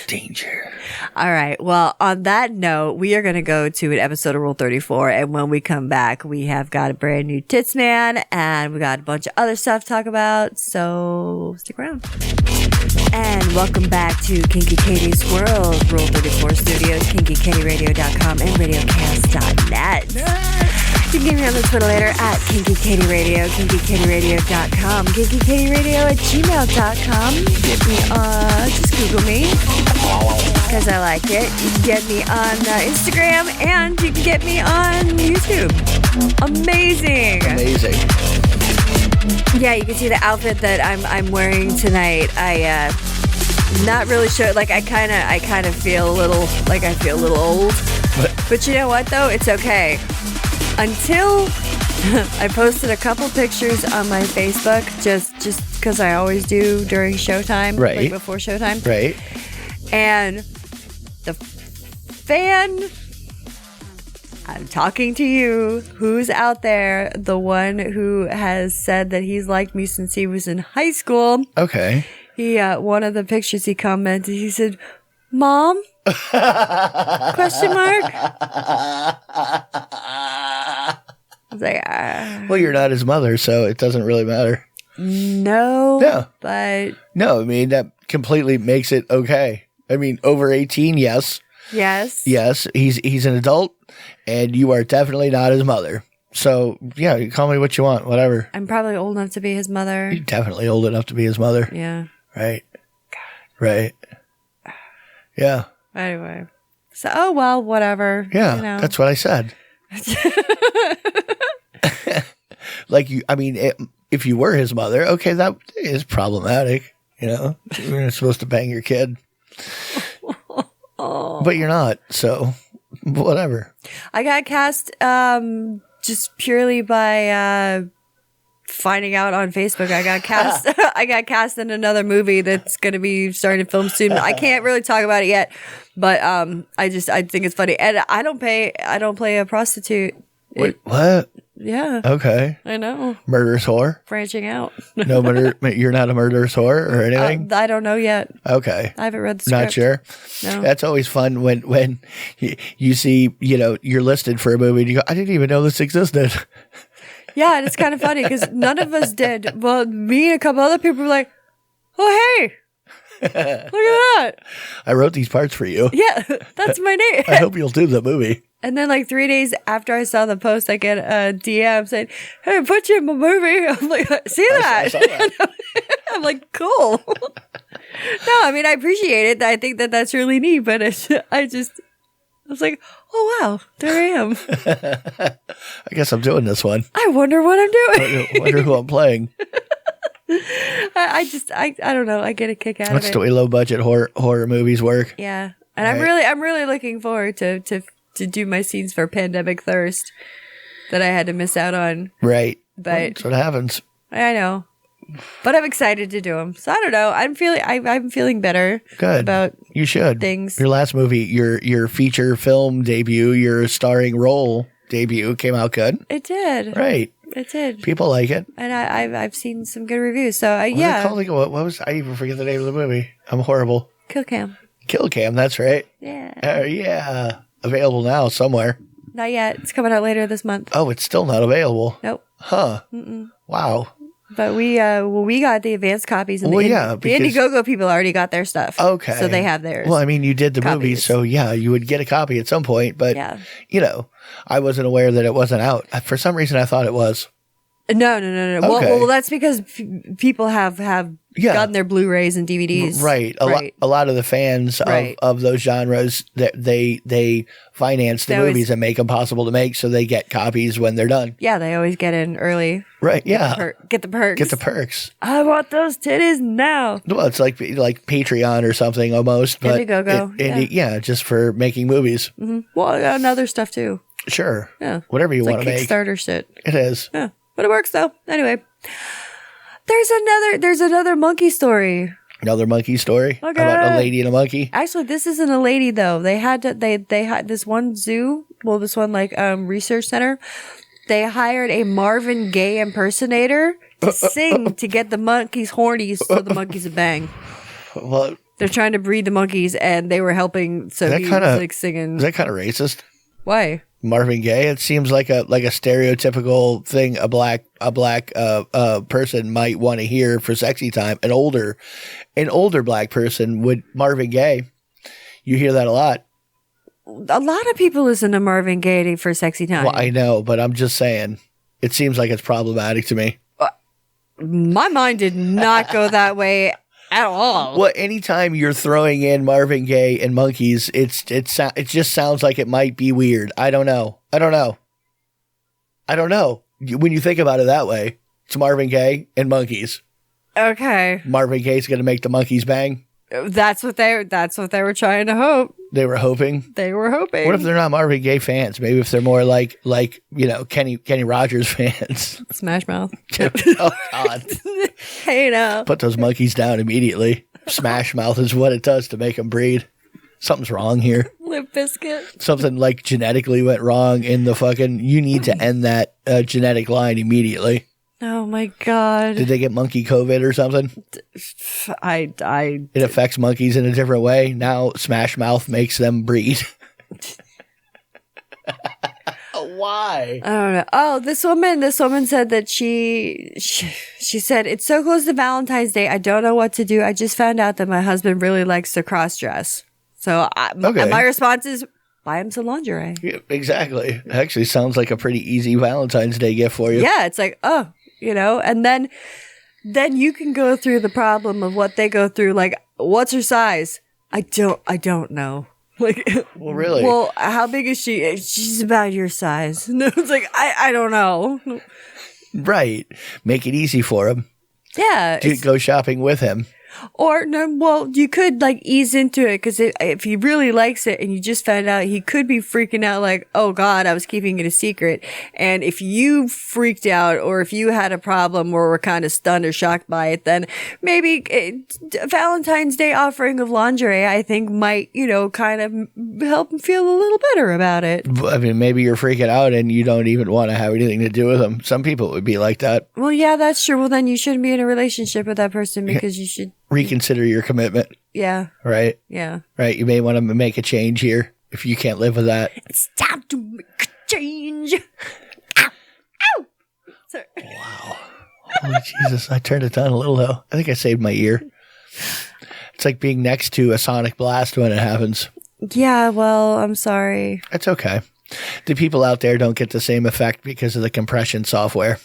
danger. All right. Well, on that note, we are going to go to an episode of Rule 34. And when we come back, we have got a brand new Tits Man and we got a bunch of other stuff to talk about. So stick around. And welcome back to Kinky Katie's World, Rule 34 Studios, KinkyKatieRadio.com, and RadioCast.net. You can get me on the Twitter later at KinkyKatieRadio, KinkyKatieRadio.com, KinkyKatieRadio@gmail.com. Get me on, just Google me, because I like it. You can get me on Instagram, and you can get me on YouTube. Amazing. Yeah, you can see the outfit that I'm wearing tonight. Not really sure. Like I kind of feel a little like I feel a little old. But you know what though? It's okay. Until I posted a couple pictures on my Facebook, just because I always do during showtime, right? Like before showtime, right? And the fan. I'm talking to you, who's out there, the one who has said that he's liked me since he was in high school. Okay. He, one of the pictures he commented, he said, "Mom?" Question mark. I was like, well, you're not his mother, so it doesn't really matter. No. But. No, I mean, that completely makes it okay. I mean, over 18, yes. Yes. Yes, he's an adult, and you are definitely not his mother. So, yeah, you call me what you want, whatever. I'm probably old enough to be his mother. You're definitely old enough to be his mother. Yeah. Right. God. Right. Yeah. Anyway. So, oh, well, whatever. Yeah, that's what I said. Like, if you were his mother, okay, that is problematic. You're not supposed to bang your kid. But you're not, so whatever. I got cast just purely by finding out on Facebook I got cast. I got cast in another movie that's going to be starting to film soon. I can't really talk about it yet, but I think it's funny. And I don't play a prostitute. Wait, what? Yeah. Okay. I know. Murderous whore? Branching out. No murder. You're not a murderous whore or anything? I don't know yet. Okay. I haven't read the script. Not sure? No. That's always fun when you see, you're listed for a movie and you go, I didn't even know this existed. Yeah, and it's kind of funny because none of us did. Well, me and a couple other people were like, oh, hey. Look at that. I wrote these parts for you. Yeah, that's my name. I hope you'll do the movie. And then like 3 days after I saw the post, I get a DM saying, hey, I put you in my movie. I'm like, see that? I saw that. I'm like, cool. No, I mean, I appreciate it. I think that's really neat, but I was like, oh, wow, there I am. I guess I'm doing this one. I wonder what I'm doing. I wonder who I'm playing. I don't know. I get a kick out That's of it. the way low budget horror movies work. Yeah. And Right. I'm really looking forward to do my scenes for Pandemic Thirst that I had to miss out on. Right. But That's what happens. I know. But I'm excited to do them. So I don't know. I'm feeling better. Good. About you should. things. Your last movie, your feature film debut, your starring role debut came out good. It did. Right. It did. People like it. And I've seen some good reviews. So What was it yeah. called? Like, what was? I even forget the name of the movie. I'm horrible. Kill Cam. Kill Cam. That's right. Yeah. Yeah. Available now somewhere. Not yet. It's coming out later this month. Oh, it's still not available. Nope. Huh. Wow. But we got the advanced copies, and Well, the yeah, because- Indiegogo people already got their stuff. Okay. So they have theirs. Well, I mean, you did the movie, Copies. so yeah, you would get a copy at some point. But Yeah. I wasn't aware that it wasn't out. For some reason, I thought it was. No. Okay. Well, that's because people have Yeah. gotten their Blu-rays and DVDs. Right. A lot of the fans Right. of those genres, that they finance the They always- movies and make them possible to make, so they get copies when they're done. Yeah, they always get in early. Right. Yeah. Get the perks. Get the perks. I want those titties now. Well, it's like Patreon or something almost, but Indiegogo, yeah, just for making movies. Well, and other stuff too. Sure. Yeah. Whatever you It's want like to make. Kickstarter shit. It is. Yeah. But it works though. Anyway. There's another monkey story. Another monkey story Okay. about a lady and a monkey. Actually, this isn't a lady though. They had this one zoo, this one research center. They hired a Marvin Gaye impersonator to sing to get the monkeys horny so the monkeys would bang. Well, They're trying to breed the monkeys and they were helping, so That he kinda- was singing. is that kind of racist? Why? Marvin Gaye. It seems like a stereotypical thing a black person might want to hear for sexy time. An older black person would. Marvin Gaye. You hear that a lot. A lot of people listen to Marvin Gaye for sexy time. Well, I know, but I'm just saying. It seems like it's problematic to me. My mind did not go that way at all. Well, anytime you're throwing in Marvin Gaye and monkeys, it just sounds like it might be weird. I don't know. When you think about it that way, it's Marvin Gaye and monkeys. Okay, Marvin Gaye's going to make the monkeys bang. that's what they were trying to hope. They were hoping. They were hoping. What if they're not Marvin Gaye fans? Maybe if they're more like Kenny Rogers fans. Smash Mouth? Oh God! Hey now. Put those monkeys down immediately. Smash Mouth is what it does to make them breed. Something's wrong here. Limp Bizkit. Something like genetically went wrong in the fucking. You need to end that genetic line immediately. Oh my god. Did they get monkey COVID or something? I It affects monkeys in a different way. Now Smash Mouth makes them breed. Why? I don't know. Oh, this woman said that she said, it's so close to Valentine's Day. I don't know what to do. I just found out that my husband really likes to cross dress. So Okay. my response is, buy him some lingerie. Yeah, exactly. Actually, sounds like a pretty easy Valentine's Day gift for you. Yeah, it's like, and then you can go through the problem of what they go through. Like, what's her size? I don't know. Like, Well, really? Well, how big is she? She's about your size. No, it's like, I don't know. Right. Make it easy for him. Yeah. Go shopping with him. Or no, well, you could like ease into it because if he really likes it and you just found out, he could be freaking out like, oh God, I was keeping it a secret. And if you freaked out or if you had a problem or were kind of stunned or shocked by it, then maybe Valentine's Day offering of lingerie, I think might, kind of help him feel a little better about it. I mean, maybe you're freaking out and you don't even want to have anything to do with him. Some people would be like that. Well, yeah, that's true. Well, then you shouldn't be in a relationship with that person because you should reconsider your commitment. Yeah. Right? Yeah. Right. You may want to make a change here if you can't live with that. It's time to make a change. Ow. Ow. Sorry. Wow. Holy Jesus. I turned it down a little though. I think I saved my ear. It's like being next to a sonic blast when it happens. Yeah. Well, I'm sorry. That's okay. The people out there don't get the same effect because of the compression software.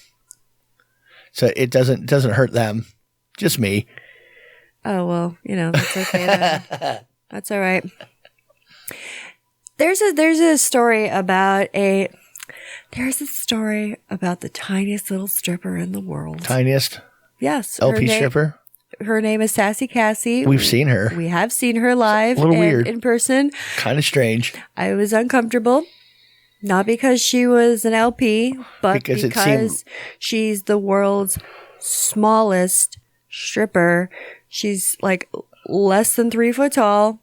So it doesn't hurt them. Just me. Oh, well, that's okay then. That's all right. There's a story about the tiniest little stripper in the world. Tiniest? Yes. LP stripper? Her name is Sassy Cassie. We've seen her. We have seen her live. A little weird. In person. Kind of strange. I was uncomfortable. Not because she was an LP, but because she's the world's smallest stripper. She's like less than 3 foot tall,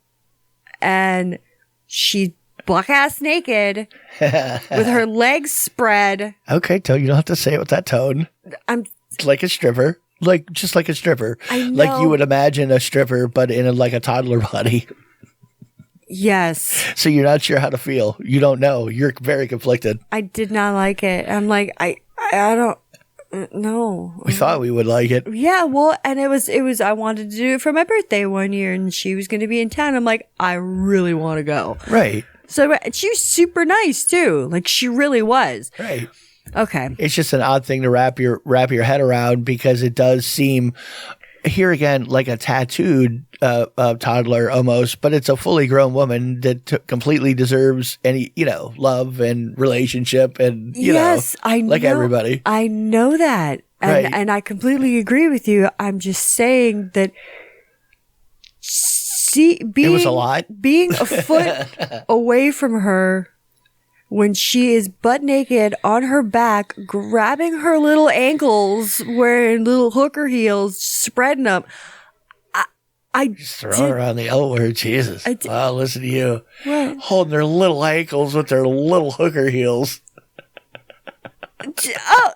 and she's buck ass naked with her legs spread. Okay, you don't have to say it with that tone. It's like a stripper, just like a stripper. I know. Like you would imagine a stripper, but in like a toddler body. Yes. So you're not sure how to feel. You don't know. You're very conflicted. I did not like it. I'm like, I don't. No. We thought we would like it. Yeah, well, and it was, I wanted to do it for my birthday one year and she was going to be in town. I'm like, I really want to go. Right. So she was super nice too. Like she really was. Right. Okay. It's just an odd thing to wrap your head around because it does seem here again like a tattooed toddler almost, but it's a fully grown woman that completely deserves any love and relationship and yes, I know, like everybody. I know that, and I completely agree with you. I'm just saying that. It was a lot. Being a foot away from her. When she is butt naked on her back, grabbing her little ankles, wearing little hooker heels, spreading them. I just throwing around the L word, Jesus. Wow, listen to you. What? Holding their little ankles with their little hooker heels. Oh,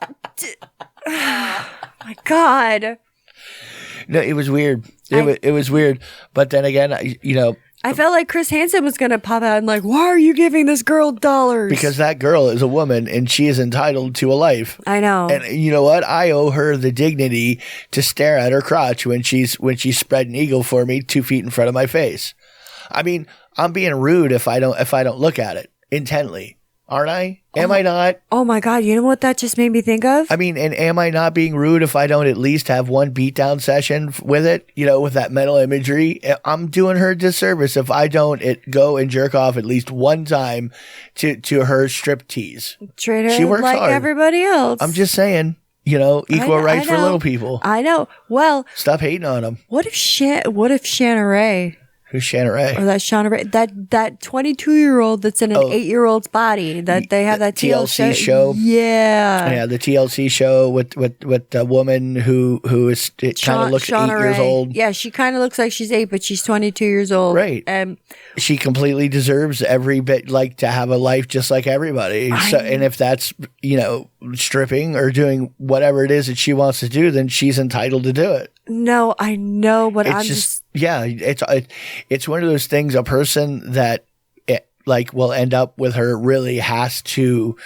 my God. No, it was weird. It was weird. But then again, I felt like Chris Hansen was going to pop out and like, why are you giving this girl dollars? Because that girl is a woman and she is entitled to a life. I know. And you know what? I owe her the dignity to stare at her crotch when she's spread an eagle for me 2 feet in front of my face. I mean, I'm being rude if I don't look at it intently. Aren't I? Am I not? Oh my God. You know what that just made me think of? I mean, and am I not being rude if I don't at least have one beatdown session with it, with that mental imagery? I'm doing her a disservice if I don't go and jerk off at least one time to her strip tease. Treat her she works like hard. Everybody else. I'm just saying, equal rights for little people. I know. Well, stop hating on them. What if Shanna Ray? Who's Shanna Ray? Or that Shanna Ray, that 22-year-old that's in an 8-year-old's body. That they have that TLC show. Yeah, the TLC show with the woman who is kind of looks Shauna 8 years old. Yeah, she kind of looks like she's 8, but she's 22 years old. Right. She completely deserves every bit to have a life just like everybody. And if that's stripping or doing whatever it is that she wants to do, then she's entitled to do it. No, I know, but I'm just it's one of those things. A person that will end up with her really has to.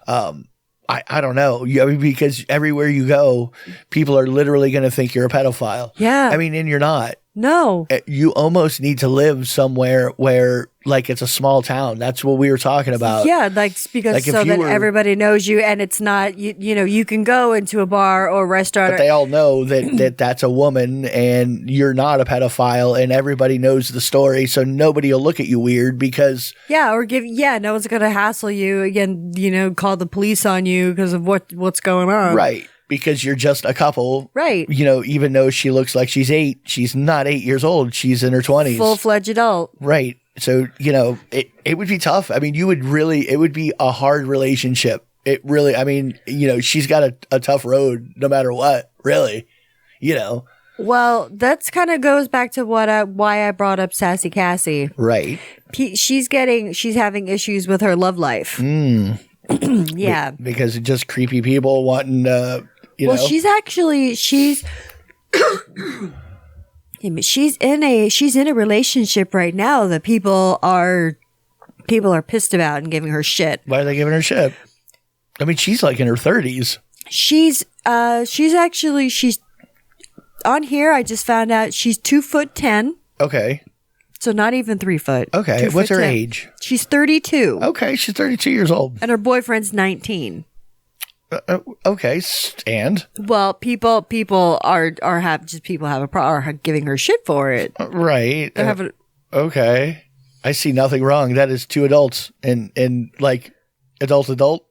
I don't know. Because everywhere you go, people are literally going to think you're a pedophile. Yeah. I mean, and you're not. No. You almost need to live somewhere where it's a small town. That's what we were talking about. Yeah, because so that everybody knows you and it's not, you can go into a bar or restaurant. But they all know that that's a woman and you're not a pedophile and everybody knows the story. So nobody will look at you weird because. Yeah, or no one's going to hassle you again, call the police on you because of what's going on. Right. because you're just a couple. Right. You know, even though she looks like she's 8, she's not 8 years old. She's in her 20s. Full-fledged adult. Right. So, you know, it would be tough. I mean, it would be a hard relationship. It really, I mean, you know, she's got a tough road no matter what, really, you know. Well, that's kind of goes back to why I brought up Sassy Cassie. Right. She's having issues with her love life. Yeah. Because it's just creepy people wanting, you know. She's she's in a relationship right now that people are pissed about and giving her shit. Why are they giving her shit? I mean, she's like in her 30s. She's on here. I just found out she's 2'10". Okay. So not even 3 foot. Okay. What's her age? She's 32. Okay. She's 32 years old. And her boyfriend's 19. Okay. And? Well, people are giving her shit for it. Right. Okay. I see nothing wrong. That is 2 adults and like adult.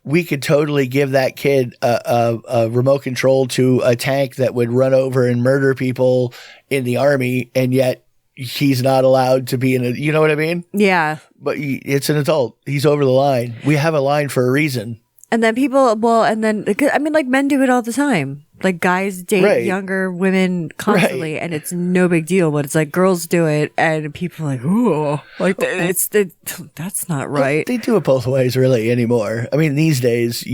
We could totally give that kid a remote control to a tank that would run over and murder people in the army, and yet he's not allowed to be you know what I mean? Yeah. But it's an adult. He's over the line. We have a line for a reason. And then like men do it all the time. Like guys date younger women constantly, and it's no big deal. But it's like girls do it, and people are like, ooh, like that's not right. They do it both ways, really, anymore. I mean, these days,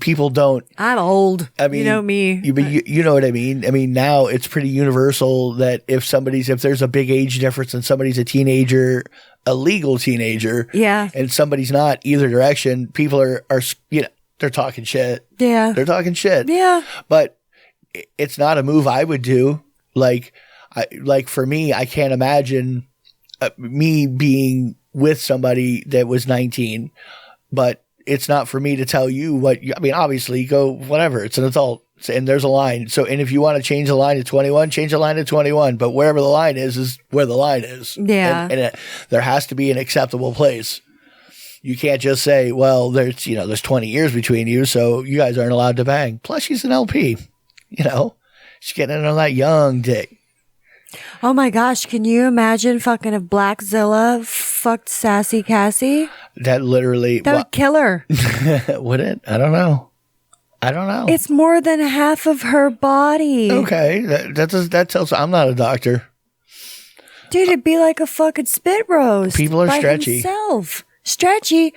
people don't. I'm old. I mean, you know me. You know what I mean. I mean, now it's pretty universal that if there's a big age difference and somebody's a teenager, a legal teenager, and somebody's not either direction, people are you know. They're talking shit. Yeah. They're talking shit. Yeah. But it's not a move I would do. Like for me, I can't imagine me being with somebody that was 19, but it's not for me to tell you I mean, obviously go whatever. It's an adult and there's a line. So, and if you want to change the line to 21, change the line to 21, but wherever the line is where the line is. Yeah. And there has to be an acceptable place. You can't just say, well, there's 20 years between you, so you guys aren't allowed to bang. Plus, she's an LP. You know, she's getting in on that young dick. Oh my gosh, can you imagine fucking if Blackzilla fucked Sassy Cassie? That would kill her. Would it? I don't know. It's more than half of her body. Okay, that tells. I'm not a doctor. Dude, it'd be like a fucking spit roast. People are by stretchy. Himself. Stretchy,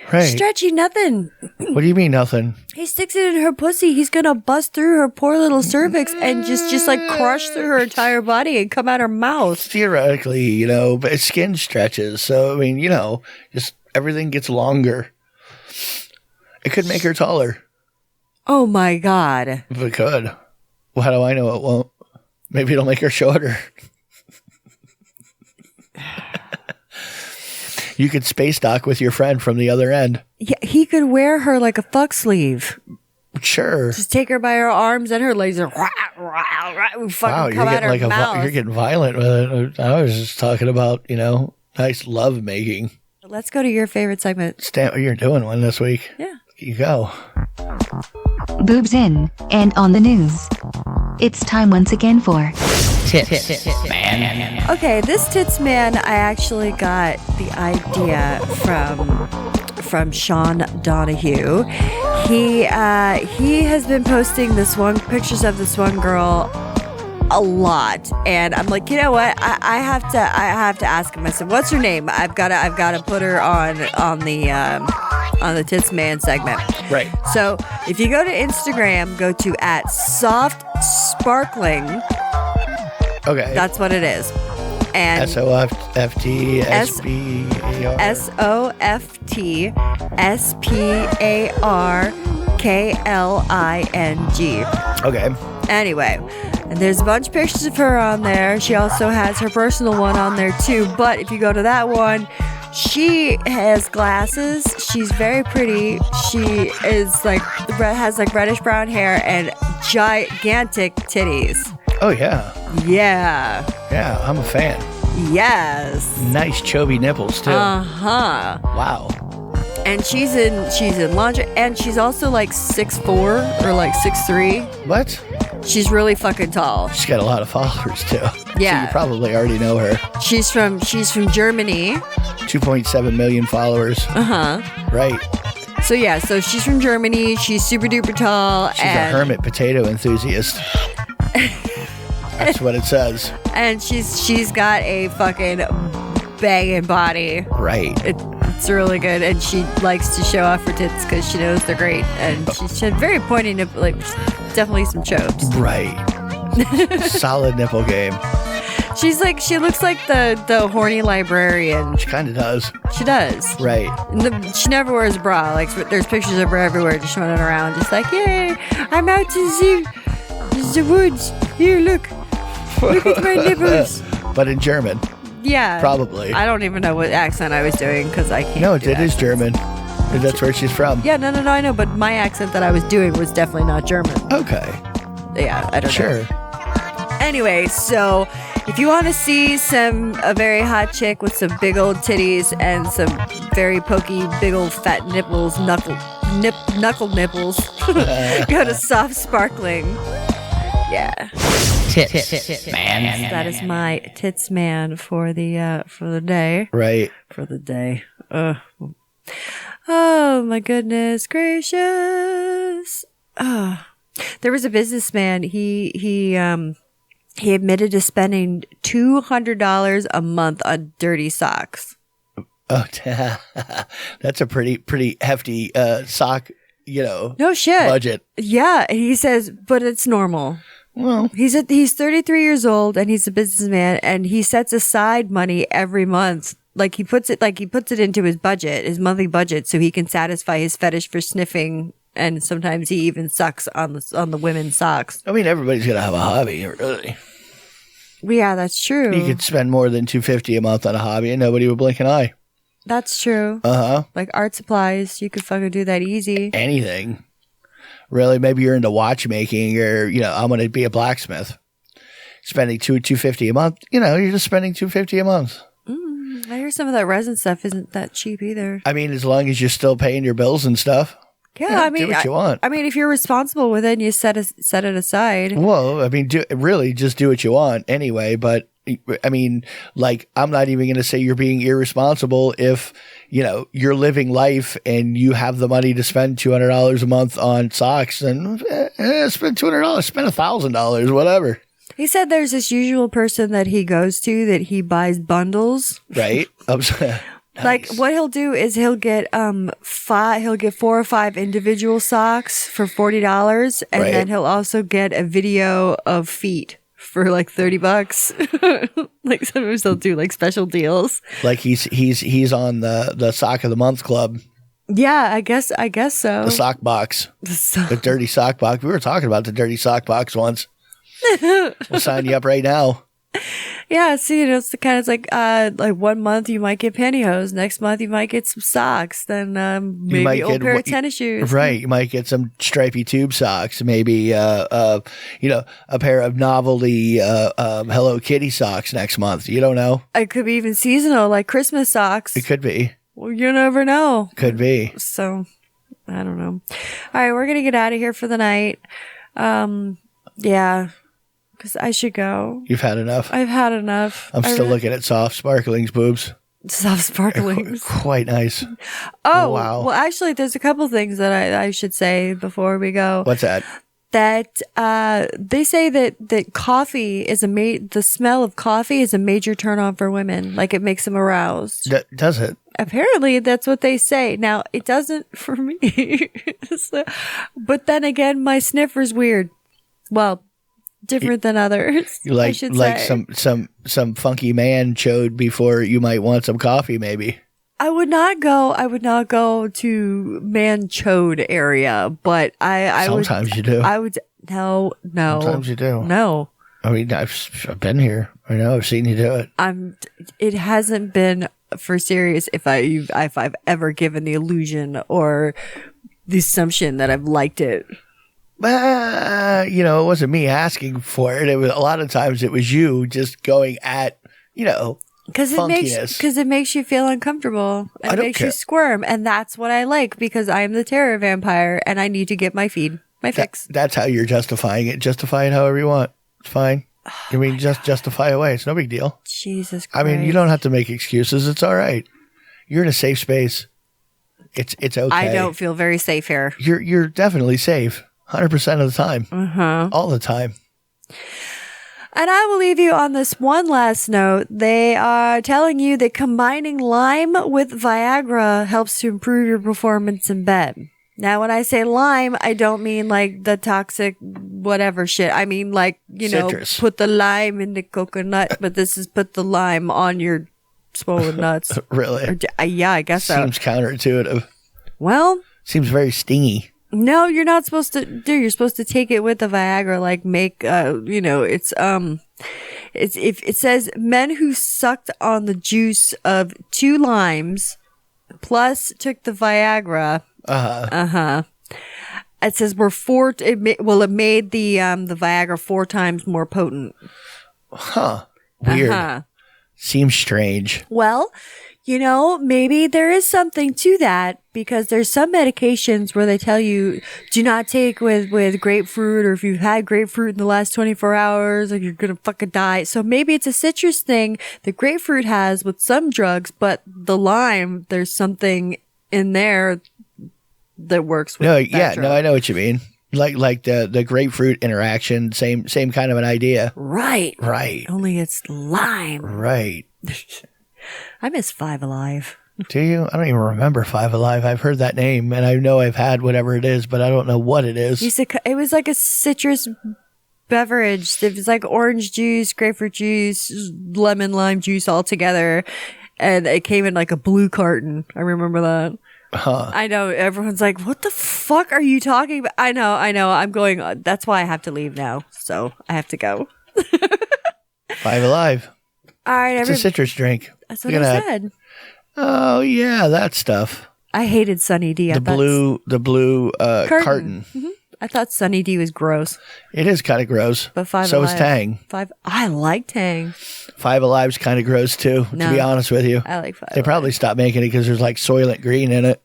nothing. What do you mean nothing? He sticks it in her pussy. He's gonna bust through her poor little cervix and just like crush through her entire body and come out her mouth. Theoretically, you know, but skin stretches. So I mean, you know, just everything gets longer. It could make her taller. Oh my God! If it could, well, how do I know it won't? Maybe it'll make her shorter. You could space dock with your friend from the other end. Yeah, he could wear her like a fuck sleeve. Sure. Just take her by her arms and her legs and wow, you're getting violent with it. I was just talking about, you know, nice love making. Let's go to your favorite segment. You're doing one this week. Yeah. You go. Boobs in and on the news. It's time once again for Tits Man. Okay, this Tits Man, I actually got the idea from Sean Donahue. He has been posting pictures of this one girl a lot, and I'm like, you know what? I have to ask him. I said, what's her name? I've got to put her on the Tits Man segment. Right. So if you go to Instagram, go to @softsparkling. Okay. That's what it is. And SOFTSPAR. SOFTSPARKLING. Okay. Anyway, and there's a bunch of pictures of her on there. She also has her personal one on there too. But if you go to that one, she has glasses. She's very pretty. She has like reddish brown hair and gigantic titties. Oh yeah. Yeah. Yeah, I'm a fan. Yes. Nice chubby nipples too. Uh-huh. Wow. And she's in lingerie, and she's also like 6'4" or like 6'3". What? She's really fucking tall. She's got a lot of followers too. Yeah. So you probably already know her. She's from Germany. 2.7 million followers. Right. So yeah, so she's from Germany. She's super duper tall. She's a hermit potato enthusiast. That's what it says. And she's got a fucking banging body. Right. It's really good, and she likes to show off her tits because she knows they're great, and she's very pointy nipple, like definitely some chokes. Right. Solid nipple game. She looks like the horny librarian. She kind of does. She does. Right. She never wears a bra. Like there's pictures of her everywhere, just running around, just like, yay, I'm out to the woods. Here, look at my nipples. But in German. Yeah. Probably. I don't even know what accent I was doing because I can't. No, it is German. That's where she's from. Yeah, no, I know, but my accent that I was doing was definitely not German. Okay. Yeah, I don't know. Sure. Anyway, so if you want to see a very hot chick with some big old titties and some very pokey, big old fat nipples, knuckle nipples, go to Soft Sparkling. Yeah. Tits, man. That is my tits man for the day. Right. For the day. Oh my goodness gracious. There was a businessman. He admitted to spending $200 a month on dirty socks. Oh, that's a pretty hefty sock, no shit. budget. Yeah, he says, but it's normal. Well, he's 33 years old and he's a businessman, and he sets aside money every month. Like he puts it into his budget, his monthly budget, so he can satisfy his fetish for sniffing, and sometimes he even sucks on the women's socks. I mean, everybody's gonna have a hobby, really. Yeah, that's true. You could spend more than $250 a month on a hobby, and nobody would blink an eye. That's true. Like art supplies, you could fucking do that easy. Anything. Really, maybe you're into watchmaking, or I'm going to be a blacksmith. Spending $250 a month, you're just spending $250 a month. I hear some of that resin stuff isn't that cheap either. I mean, as long as you're still paying your bills and stuff. Yeah, I mean, do what you want. I mean, if you're responsible with it and you set it aside. Well, I mean, really just do what you want anyway. But I mean, like, I'm not even going to say you're being irresponsible if you're living life and you have the money to spend $200 a month on socks, and spend $200, spend $1,000, whatever. He said there's this usual person that he goes to that he buys bundles. Right. Nice. Like what he'll do is he'll get 4 or 5 individual socks for $40, and right. then he'll also get a video of feet for like $30. Like sometimes they'll do like special deals. Like he's on the sock of the month club. Yeah, I guess so. The sock box. The dirty sock box. We were talking about the dirty sock box once. We'll sign you up right now. Yeah, see, it's the kind of like 1 month you might get pantyhose, next month you might get some socks, then maybe old pair of tennis shoes. Right, you might get some stripy tube socks, maybe a pair of novelty Hello Kitty socks next month. You don't know. It could be even seasonal, like Christmas socks. It could be. Well, you never know. Could be. So, I don't know. All right, we're gonna get out of here for the night. Yeah. Because I should go. You've had enough? I've had enough. I'm still looking at Soft Sparkling's boobs. Soft Sparklings. Quite nice. Oh, wow. Well, actually, there's a couple things that I should say before we go. What's that? That they say that coffee is the smell of coffee is a major turn on for women. Like it makes them aroused. Does it? Apparently, that's what they say. Now, it doesn't for me. But then again, my sniffer's weird. Well, different than others. You like I should say. some funky man chode before you might want some coffee, maybe. I would not go to man chode area, but sometimes you do. I would no. Sometimes you do. No. I mean, I've been here. I know. I've seen you do it. It hasn't been for serious. If I've ever given the illusion or the assumption that I've liked it. It wasn't me asking for it. It was a lot of times it was you just going at, Because it makes you feel uncomfortable. It makes you squirm. And that's what I like because I'm the terror vampire and I need to get my fix. That's how you're justifying it. Justify it however you want. It's fine. I mean, just justify away. It's no big deal. Jesus Christ. I mean, you don't have to make excuses. It's all right. You're in a safe space. It's okay. I don't feel very safe here. You're definitely safe. 100% of the time. All the time. And I will leave you on this one last note. They are telling you that combining lime with Viagra helps to improve your performance in bed. Now, when I say lime, I don't mean like the toxic whatever shit. I mean like, Citrus. Put the lime in the coconut, but this is put the lime on your swollen nuts. Really? Yeah, I guess so. Seems counterintuitive. Well. Seems very stingy. No, you're not supposed to you're supposed to take it with the Viagra, like make, it says men who sucked on the juice of 2 limes plus took the Viagra. It says it made the Viagra 4 times more potent. Huh. Weird. Seems strange. Well, maybe there is something to that because there's some medications where they tell you do not take with grapefruit, or if you've had grapefruit in the last 24 hours, like you're going to fucking die. So maybe it's a citrus thing that grapefruit has with some drugs, but the lime, there's something in there that works with that drug. No, I know what you mean. Like the grapefruit interaction, same kind of an idea. Right. Only it's lime. Right. I miss Five Alive. Do you? I don't even remember Five Alive. I've heard that name, and I know I've had whatever it is, but I don't know what it is. It was like a citrus beverage. It was like orange juice, grapefruit juice, lemon, lime juice all together, and it came in like a blue carton. I remember that. I know. Everyone's like, what the fuck are you talking about? I know. I'm going. That's why I have to leave now. So I have to go. Five Alive. All right. It's a citrus drink. That's what I said. Oh, yeah. That stuff. I hated Sunny D. The blue carton. Mm-hmm. I thought Sunny D was gross. It is kind of gross. But Five so Alive. is Tang. I like Tang. Five Alive's kind of gross too, to be honest with you. I like Five They probably stopped making it because there's like Soylent Green in it.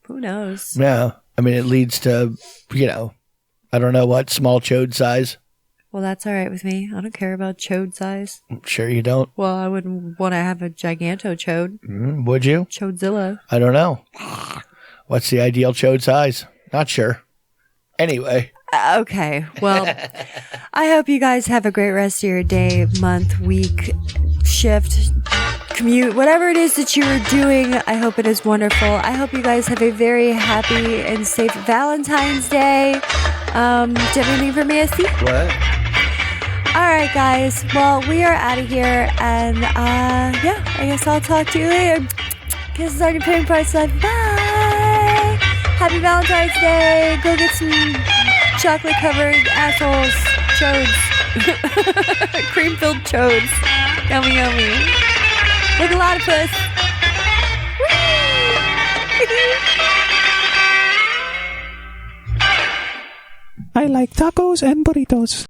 Who knows? Yeah. I mean, it leads to, I don't know what, small chode size. Well, that's all right with me. I don't care about chode size. Sure you don't? Well, I wouldn't want to have a giganto chode. Would you? Chodezilla. I don't know. What's the ideal chode size? Not sure. Anyway. Okay. Well, I hope you guys have a great rest of your day, month, week, shift, commute, whatever it is that you are doing. I hope it is wonderful. I hope you guys have a very happy and safe Valentine's Day. Do you have anything for me, Steve? What? All right, guys. Well, we are out of here. And, I guess I'll talk to you later. Kisses on your pink parts life. Bye. Happy Valentine's Day. Go get some chocolate-covered assholes. Chodes. Cream-filled chodes. Yummy, yummy. Look a lot of puss. I like tacos and burritos.